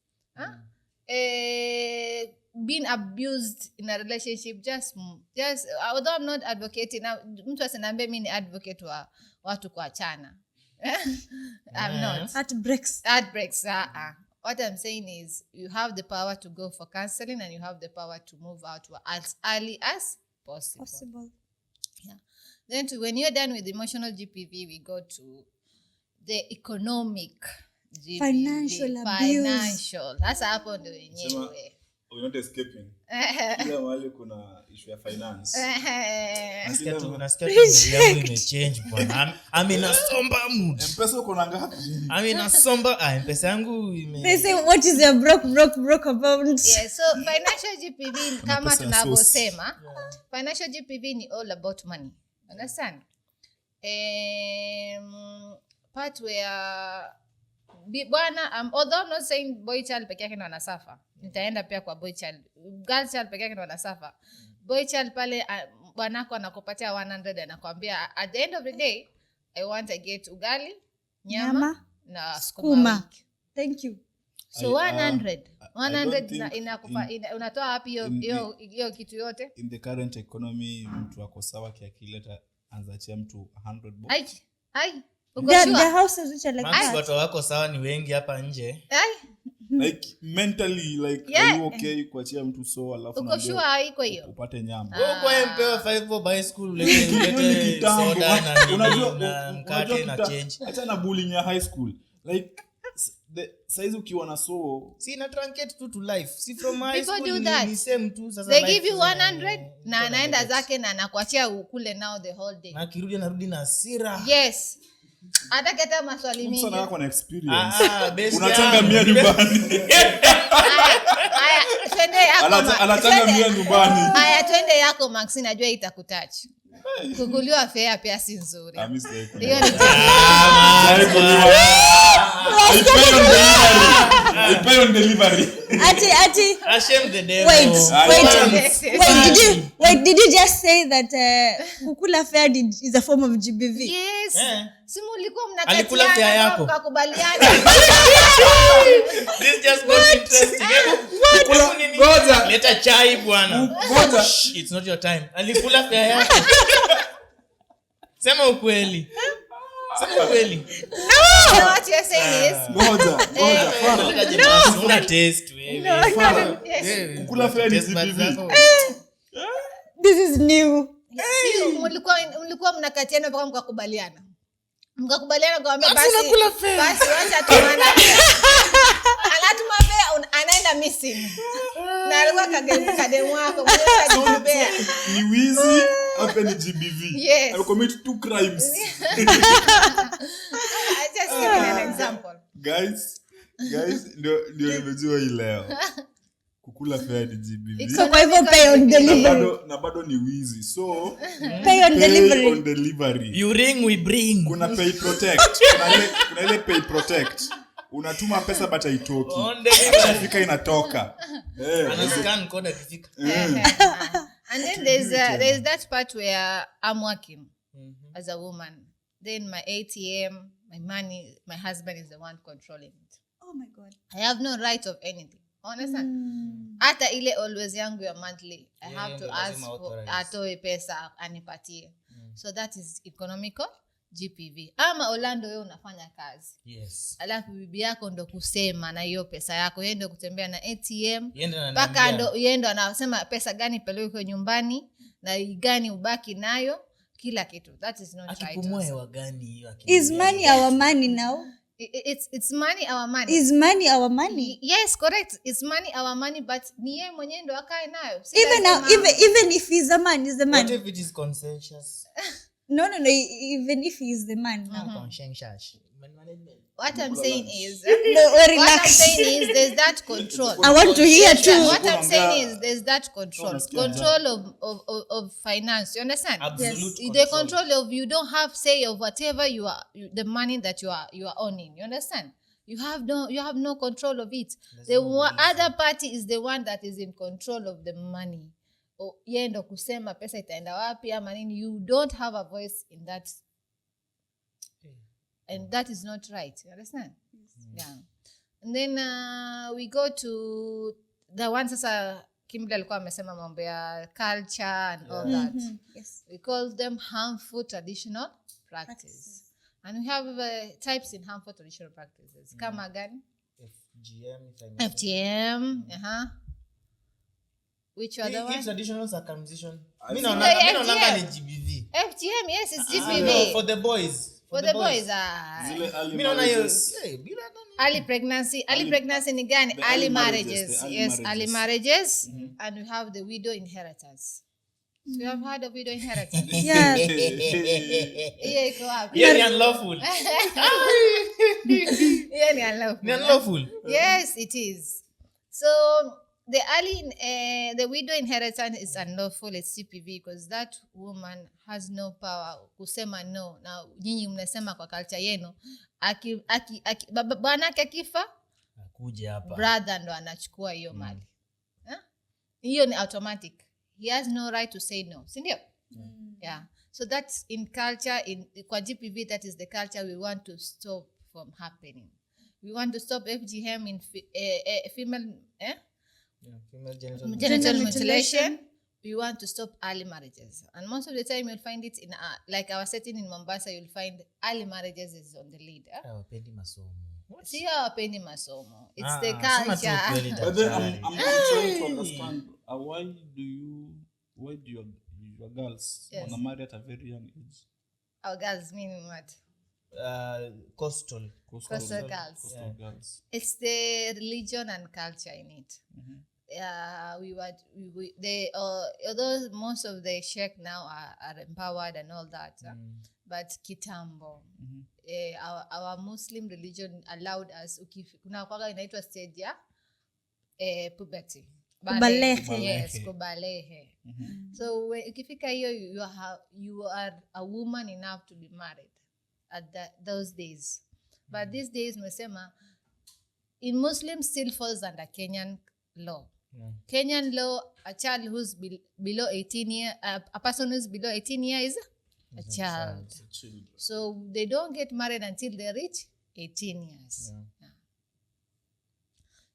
being abused in a relationship, just although I'm not advocating now, mtu asiniambie mimi ni advocate wa watu kuachana. I'm not. Heartbreaks. What I'm saying is you have the power to go for counseling and you have the power to move out as early as possible. Yeah. Then when you're done with emotional GBV, we go to the economic GBV. Financial abuse. Sasa hapo ndio wenyewe. We're not escaping. Kila mahali kuna issue ya finance. Nasikia yangu imechange bwana. I'm in a somber mood. Mpesa uko na ngapi? I'm in a somber, mpesa yangu They say what is your broke about? Yeah, so financial GBV kama tunavyosema, financial GBV ni all about money. Understand? Part where bwana, although I'm not saying boy child peke yake ndo anasafa, nitaenda pia kwa boy child, girl child peke yake ndo anasafa. Boy child pale bwanako anakupatia 100 anakuambia at the end of the day I want to get ugali, nyama na sukuma. Thank you. So 100 inakupa unatoa wapi hiyo kitu yote? In the current economy mtu wako sawa kiakileta anzaachia mtu 100 bob. Ai The houses which are like that. Watu wako sawa ni wengi hapa nje. Like mentally like are you okay kuachia mtu so alafu uko sure haiko hiyo upate nyama. Uko mpewa 5 bob by school ulete soda na mkate na change. Acha na bullying ya high school. Like the size ukiwa na so si na truncate to life. Si from high people school ni same tu sasa. They give you 100 na anaenda zake na anakuachia ukule now the whole day. Na kirudi anarudi na hasira. Yes. Ataketa maswali mingi. Msana yako na experience. Unachanga 100 nyumbani. Haya, twende yako. Anachanga 100 nyumbani. Haya, twende yako Max, najua itakutouch. Kukuliwa fair pia si nzuri. Hiyo ni I pay on delivery. Ati. Ashame the devil. Wait, did you just say that kukula fair is a form of GBV? Yes. Simu ulikuwa alikula fair yako. Mkakubaliana. This just got interesting. Ngoja. Leta chai bwana. Ngoja. It's not your time. Alikula fair yako. Sema ukweli. No, what you're saying is Ngoja. Una taste wewe. Kukula fair ni GBV. This is new. Mlikuwa mnakatiana mpaka mkakubaliana. Mkakubaliana kwamba basi wacha tumana. Anatuma fair anaenda missing. Na alikuwa kademu wako mwenye ni wizi hapa ni GBV. Yes. I commit 2 crimes. I just give an example. Guys, ndio nimejua hii leo. Kukula fair ni GBV. So kwa hivyo pay on delivery. Na bado ni wizi. So pay on delivery. You ring we bring. Kuna pay protect. Kuna ile pay protect. Unatuma pesa but haitoki. Ikifika inatoka. Anascan code ikifika. And then there's that part where I'm working as a woman. Then my ATM, my money, my husband is the one controlling it. Oh my God. I have no right of anything. Understand? Hata ile always yangu ya monthly, I have to ask for atoe pesa anipatie. So that is economical GBV. Ama Orlando wewe unafanya kazi. Yes. Alafu bibi yako ndo kusema na hiyo pesa yako, yeye ndo kutembea na ATM. Paka yeye ndo anasema pesa gani peleke nyumbani na gani ubaki nayo, kila kitu. That is not right. Akipumua hewa gani hiyo? Is money our money now? It's money our money. Is money our money? Yes, correct. It's money our money, but ni yeye mwenyewe ndo akae nayo. Even if he's a man, is the man. What if it is consensus? No, even if he is the man now. Consensus. What I'm saying is there's that control. I want to hear too. What I'm saying is there's that control of finance. You understand? Absolute The control of, you don't have say of whatever the money that you are owning. You understand? You have no control of it. The other party is the one that is in control of the money. Yeye ndo kusema pesa itaenda wapi ama nini. You don't have a voice in that And that is not right. You understand? Yeah. And then we go to the one sasa Kimberly alikuwa amesema mambo ya culture and all that. Yes. We call them harmful traditional practices. And we have types in harmful traditional practices. Kama gani? FGM. Which other one? Traditional circumcision. FGM, yes, it's GBV. No, for the boys. For the boys, early pregnancy ni gani? Early marriages. Yes, early marriages. And we have the widow inheritance. So you have heard of widow inheritance? Yes. Yeah, iko wapi? Yeah, ni unlawful. Yeah, ni unlawful. Ni unlawful. Yes, it is. So the widow inheritance is unlawful. It's CPV because that woman has no power kusema no. Na nyinyi mnasema kwa culture yenu, bwana akifa akuja hapa, brother ndo anachukua hiyo mali. Hiyo ni automatic. He has no right to say no. Si ndio? Yeah. So that's in culture, kwa GBV, that is the culture we want to stop from happening. We want to stop FGM in female genital mutilation. We want to stop early marriages. And most of the time you'll find it in like our setting in Mombasa, you'll find early marriages is on the lead. Hawapendi masomo. See how hawapendi masomo. It's the culture. But then I'm trying to understand why do your girls want to marry at a very young age? Our girls meaning what? Coastal girls. It's the religion and culture in it. Although most of the sheikh now are empowered and all that, but kitambo, our Muslim religion allowed us. Kuna kwaga inaitwa stage ya puberty. Kubalehe. Yes, kubalehe. So ukifika hiyo, you are a woman enough to be married at those days. But these days mesema in Muslim still falls under Kenyan law. Kenyan law, a child who's below 18 years, a person who's below 18 years is a child. So they don't get married until they reach 18 years.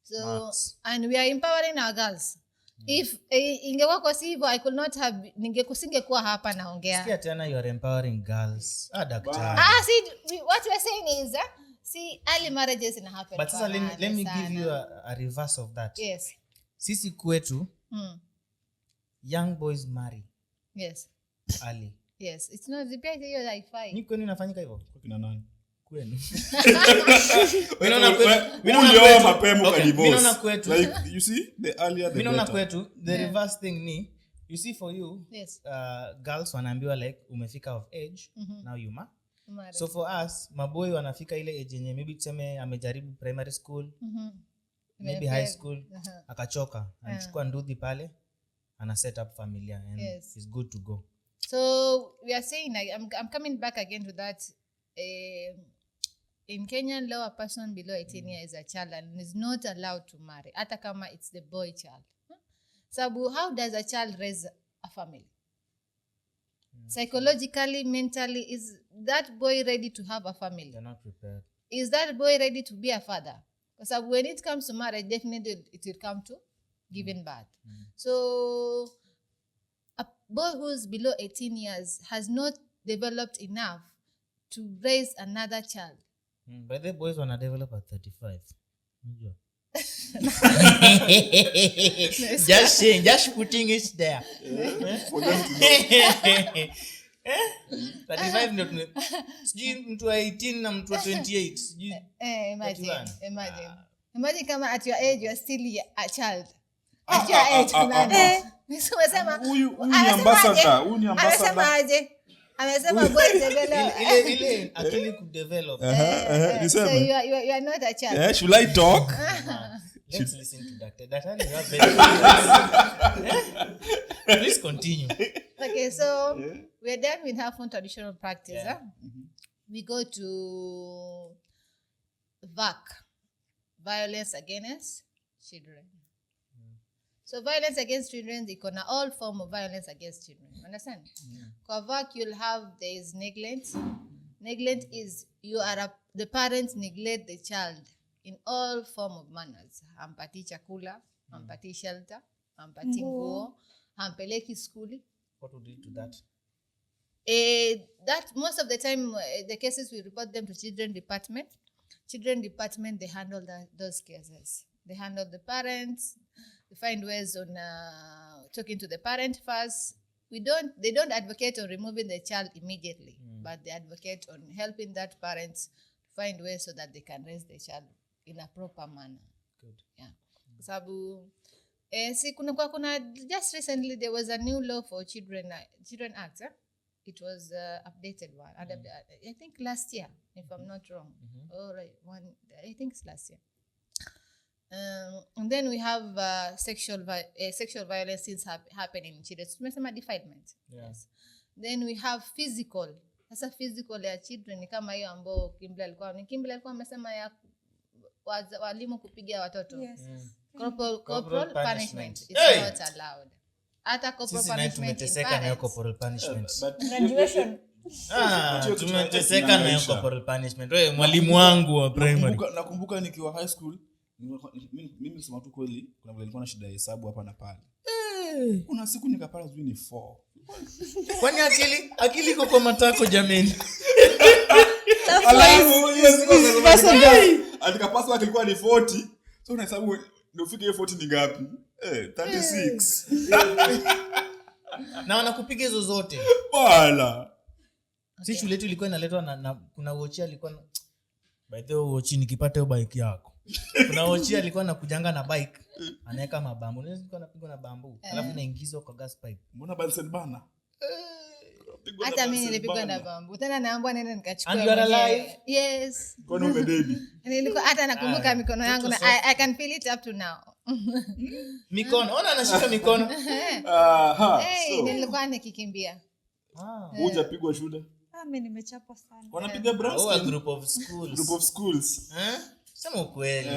So and we are empowering our girls. If ingekuwa kwa hivyo, I could not have ningekusingekuwa hapa naongea. Sikia tena, you are empowering girls. Daktari. See, what we are saying is see, early marriages in happen. But sasa let me give you a reverse of that. Yes. Sisi kwetu young boys marry. Yes. Early. Yes. It's not the pia hiyo haifai. Ni kwenu inafanyika hivyo? Kwa kina nani? Kwenu. Uliona mapema kwa divorce. Mimi naona kwetu. Like you see, the earlier the mimi naona better. kwetu the reverse thing ni, you see, for you, yes, girls wanaambiwa like umefika of age, now you marry. So for us, maboy wanafika ile age yenye maybe tuseme amejaribu primary school, maybe high school, akachoka, anachukua nduthi pale, ana set up familia and it's good to go. So we are saying, like, I'm coming back again to that. In Kenyan law, a person below 18 years is a child and is not allowed to marry. Hata kama it's the boy child. So how does a child raise a family? Psychologically, mentally, is that boy ready to have a family? They're not prepared. Is that boy ready to be a father? Because when it comes to marriage, definitely it will come to giving birth. So a boy who's below 18 years has not developed enough to raise another child. But the boys wanna develop at 35. just putting it there. For them to 35 ndio sijui mtu wa 18 na mtu wa 28 sijui. Imagine kama at your age you are still a child. At your age nisema huyu ni ambassador, huyu ni ambassador. Amesema boy develop. Ile akili ku develop. So you are not a child. Yeah, should I talk? Let's listen to Dr. Datani. You are very Please continue. Okay, so we're done with half on traditional practice. We go to VAC, violence against children. So violence against children, they can all form of violence against children. Understand? For VAC, you'll have, there is neglect. Neglect is the parents neglect the child in all form of manners. Hampati chakula, hampati shelter, hampati nguo, hampeleki skuli. What would lead to that? That most of the time, the cases we report them to children department. Children department, they handle those cases. They handle the parents. They find ways on talking to the parent first. They don't advocate on removing the child immediately, but they advocate on helping that parents find ways so that they can raise the child in a proper manner. Good. Yeah. Sabu, just recently there was a new law for Children Act. It was updated one. I think last year, if I'm not wrong. I think it's last year. And then we have sexual violence things happening in children. Tumesema defilement. Yeah. Yes. Then we have physical. Sasa physical ya children ni kama hiyo ambao Kimble alikuwa amesema ya walimu kupiga watoto. Yes. Corporal punishment is not allowed. Hata corporal punishment is na corporal punishment. Graduation. Tumeteseka na corporal punishment. Wewe mwalimu wangu wa primary. Nakumbuka nikiwa high school, mimi nisema tu kweli, kuna vile nilikuwa na shida ya hesabu hapa na pale. Kuna siku nikapata sijui ni 4. Kwani akili iko kwa matako jameni. Alafu alikapasa kilikuwa ni 40. So unahesabu ndio ufike hiyo 40 ni ngapi? 36. Na wanakupiga hizo zote. Bala. Si shule yetu ilikuwa inaletwa na kuna wochi alikuwa by the way wochi nikipata hiyo bike yako. Kuna wochi alikuwa anakujanga na bike. Anaweka mabambu. Unaweza kuwa anapigwa na bambu. Alafu inaingizwa kwa gas pipe. Mbona Bunsen bana? Hata mimi nilipigwa na bambu. Tena naambiwa nenda nikachukua. And you are alive? Yes. Kwani umededi? Nilikuwa hata nakumbuka mikono yangu na I can feel it up to now. Mikono. Ona anashika mikono. Nilikuwa nikikimbia. Hujapigwa shule? Mimi nimechapwa sana. Wanapiga brass? A group of schools. Sema ukweli.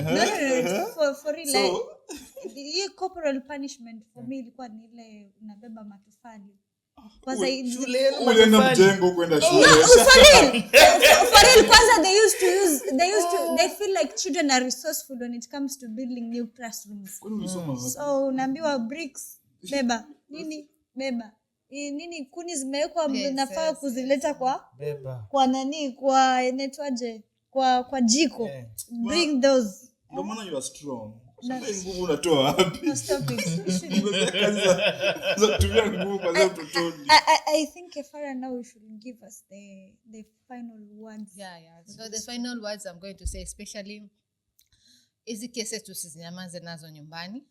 For real. So, hii corporal punishment for me ilikuwa ni ile unabeba matofali. Kwanza shule ulienda mjengo kwenda shule. For real kwanza they feel like children are resourceful when it comes to building new classrooms. So unaambiwa bricks beba. Nini beba. Nini kuni zimewekwa nafaa kuzileta kwa nani kwa inaitwaje kwa jiko. Bring those. Ndio maana you are strong. Sasa nguvu unatoa wapi? I think Farah now we should give us the final words. Yeah. So the final words I'm going to say, especially hizi cases tusizinyamaze nazo nyumbani.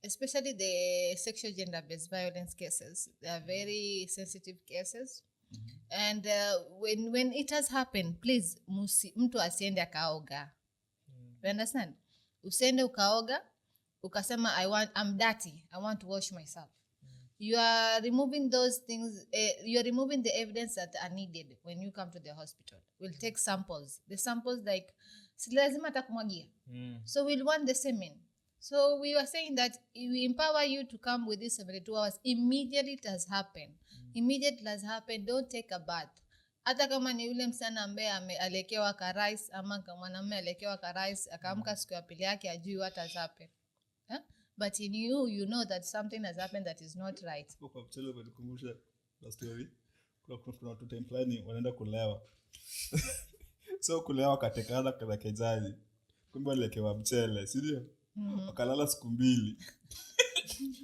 Especially the sexual gender-based violence cases. They are very sensitive cases. And when it has happened, please mtu asiende akaoga. You understand? Usende ukaoga, ukasema I'm dirty, I want to wash myself. You are removing those things, you are removing the evidence that are needed when you come to the hospital. We'll take samples. The samples like, si lazima atakumwagia. So we'll want the semen. So we were saying that we empower you to come with this 72 hours. Immediately it has happened. Immediately it has happened. Don't take a bath. Hata kama ni yule msana ambaye alekewa ka rice ama kama mwanamume alekewa ka rice akaamka siku ya pili yake ajui what has happened. But in you know that something has happened that is not right. Kwa mchele umenikumbusha la story. Kuna watu time fulani wanaenda kulewa. So kulewa katekana kwa kejani. Kumbe walekewa mchele, si ndio? Wakalala siku 2.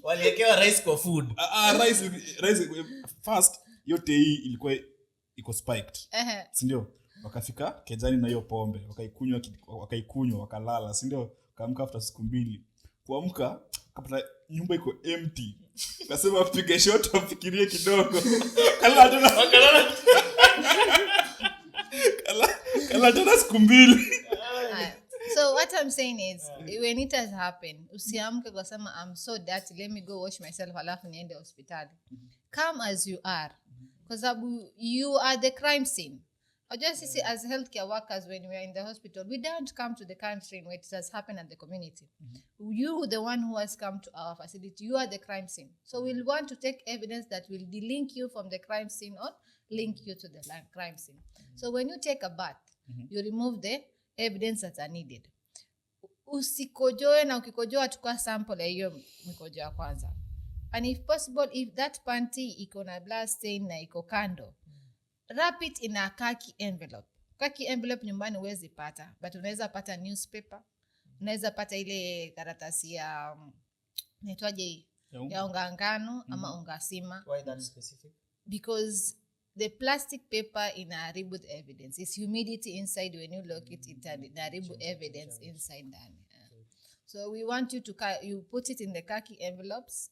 Walekewa rice kwa food. Rice first yote hii ilikuwa iko spiked. Si ndio? Wakafika kejani na hiyo pombe, wakaikunywa wakalala, si ndio? Kaamka after siku 2. Kuamka kapata nyumba iko empty. Nasema pige shot afikirie kidogo. Kala tena siku 2. So what I'm saying is when it has happened, usiamke kwa sema I'm so dirty, let me go wash myself alafu niende hospitali. Come as you are. Because you are the crime scene. Or just see as healthcare workers when we are in the hospital, we don't come to the crime scene where it has happened at the community. You, the one who has come to our facility, you are the crime scene. So we'll want to take evidence that will delink you from the crime scene on link you to the crime scene. So when you take a bath, you remove the evidence that are needed. Usikojoe na ukikojoa tukua sample ya hiyo mikojo ya kwanza. And if possible, if that panty iko na blood stain na iko kando, wrap it in a khaki envelope. Khaki envelope nyumbani huwezi pata, but unaweza pata newspaper, unaweza pata ile karatasi ya naitwaje hii? Ya unga ngano ama unga sima. Why that specific? Because the plastic paper inaharibu the evidence. It's humidity inside. When you lock it, inaharibu evidence inside ndani. So we want you to you put it in the khaki envelopes,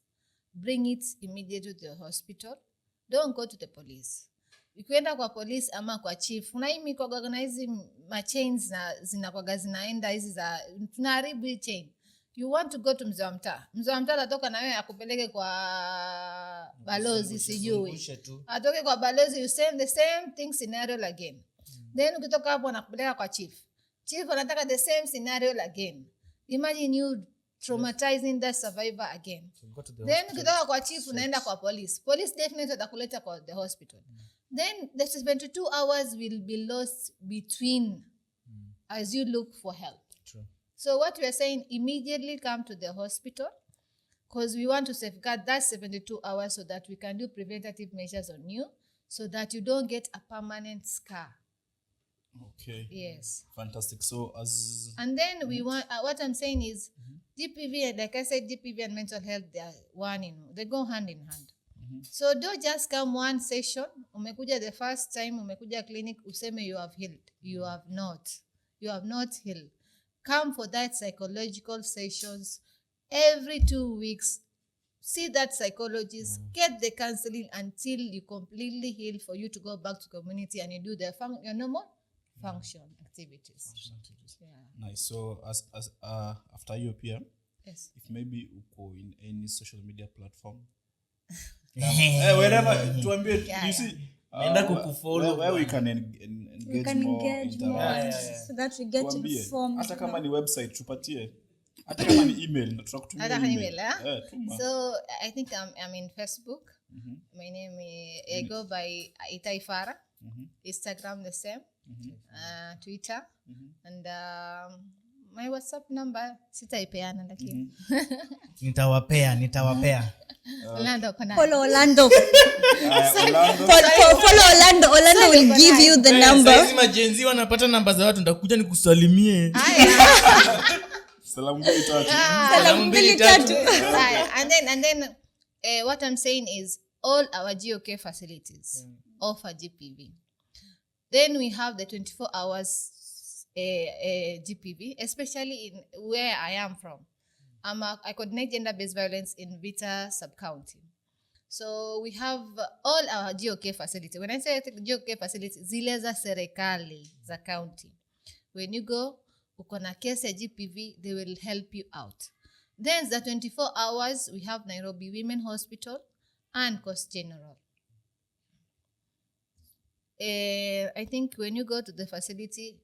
bring it immediately to the hospital. Don't go to the police. Ukienda kwa police ama kwa chief, unaimi kwa organize ma chains na zinakuwa zinaenda hizi za tunaharibu hii chain. You want to go to mzee wa mtaa. Mzee wa mtaa atatoka na wewe akupeleke kwa balozi sijui. Atoke kwa balozi, you same the same thing scenario again. Then ukitoka hapo anakupeleka kwa chief. Chief anataka the same scenario again. Imagine you traumatizing that survivor again. So then ukitoka kwa chief unaenda kwa police. Police definitely watakuleta kwa the hospital. Then the 72 hours will be lost between as you look for help. True. So what we are saying, immediately come to the hospital because we want to safeguard that 72 hours so that we can do preventative measures on you so that you don't get a permanent scar. Okay. Yes. Fantastic. So and then we want, what I'm saying is GBV, like I said, GBV and mental health, they are one in, they go hand in hand. So don't just come one session, umekuja the first time, umekuja clinic, useme you have healed. You have not. You have not healed. Come for that psychological sessions every 2 weeks. See that psychologist, get the counseling until you completely heal for you to go back to community and you do your normal function activities. Yeah. Nice. So as after you appear, yes. If maybe uko in any social media platform, wherever tuambie, you see where we can engage more so that we get informed. Hata kama ni website tupatie, hata kama ni email tutakutumia email. So I think I'm in Facebook. My name is I go by Itai Farah. Instagram the same. Twitter and my WhatsApp number sitaipeana lakini nitawapea Orlando kuna follow Orlando. Follow Orlando will give you the number. Sasa majenzi wanapata namba za watu, ndakuja nikusalimie. Salamu mbili tatu. And then what I'm saying is all our GOK facilities offer GBV. Then we have the 24 hours GBV, especially in where I am from. I coordinate gender-based violence in Vita sub-county. So we have all our GOK facilities. When I say GOK facilities, zile za serikali za county. When you go, uko na case ya GBV, they will help you out. Then the 24 hours, we have Nairobi Women Hospital and Coast General. I think when you go to the facility,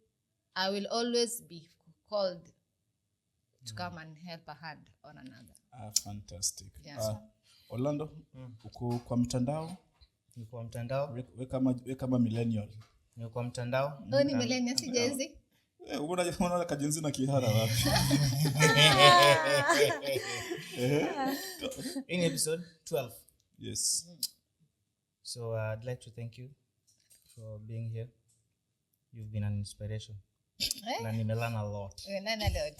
I will always be called to come and help a hand on another. Fantastic. Yes. Orlando, uko kwa mtandao? Niko kwa mtandao. We kama millennial. Niko kwa mtandao. Ni millennial si Jezi? Unaona kajenzi na kihara wapi? In episode 12. Yes. So I'd like to thank you for being here. You've been an inspiration. Na nimelearn a lot.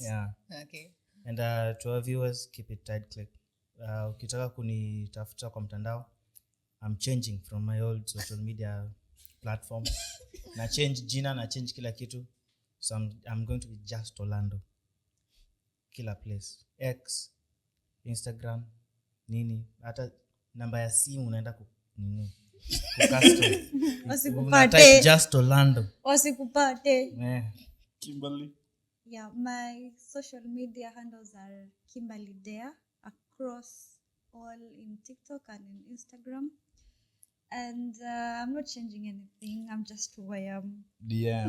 Yeah. Okay. And to our viewers, keep it Tide Clique. Ukitaka kunitafuta kwa mtandao, I'm changing from my old social media platforms. Na change jina, na change kila kitu. So I'm going to be just Orlando. Kila place. X, Instagram, nini. Hata namba ya simu unaenda nini. Wasikupate. Just Orlando. Wasikupate. Kimberly. Yeah, my social media handles are Kimberly Dea across all in TikTok and in Instagram. And I'm not changing anything. I'm just who I am. DM.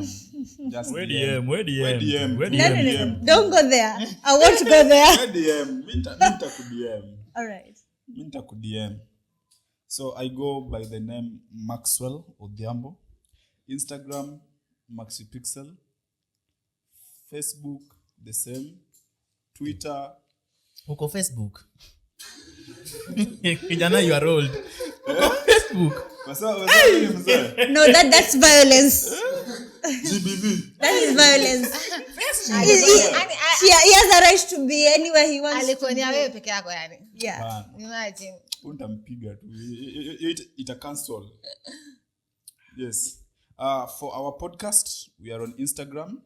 Just Where DM. No. Don't go there. I want to go there. DM. Minta ku DM. All right. Minta ku DM. So I go by the name Maxwell Odhiambo. Instagram, MaxiPixel. Facebook, the same. Twitter. Uko Facebook? Kijana, you are old. Uko Facebook? No, that's violence. GBV. That is violence. He has a right to be anywhere he wants. Alikonia wewe peke yako yani. Yeah. Imagine. Utampiga tu. Ita cancel. Yes. For our podcast, we are on Instagram,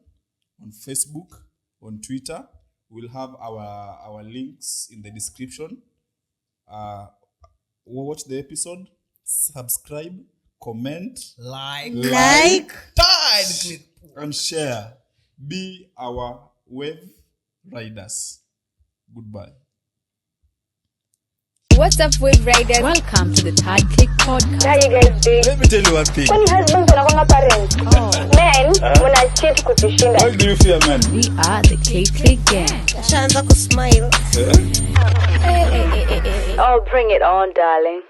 on Facebook, on Twitter. We'll have our links in the description. Watch the episode, subscribe, comment, like Tide Clique, and share. Be our Waveriders. Goodbye. What's up, Waveriders? Welcome to the Tide Clique Podcast. How you guys doing? Let me tell you one thing. When husbands wanakuwa parents. Men muna cheat kutushinda. Why do you fear men? We are the Clique Gang. Shaanza kusmile. Oh, bring it on, darling.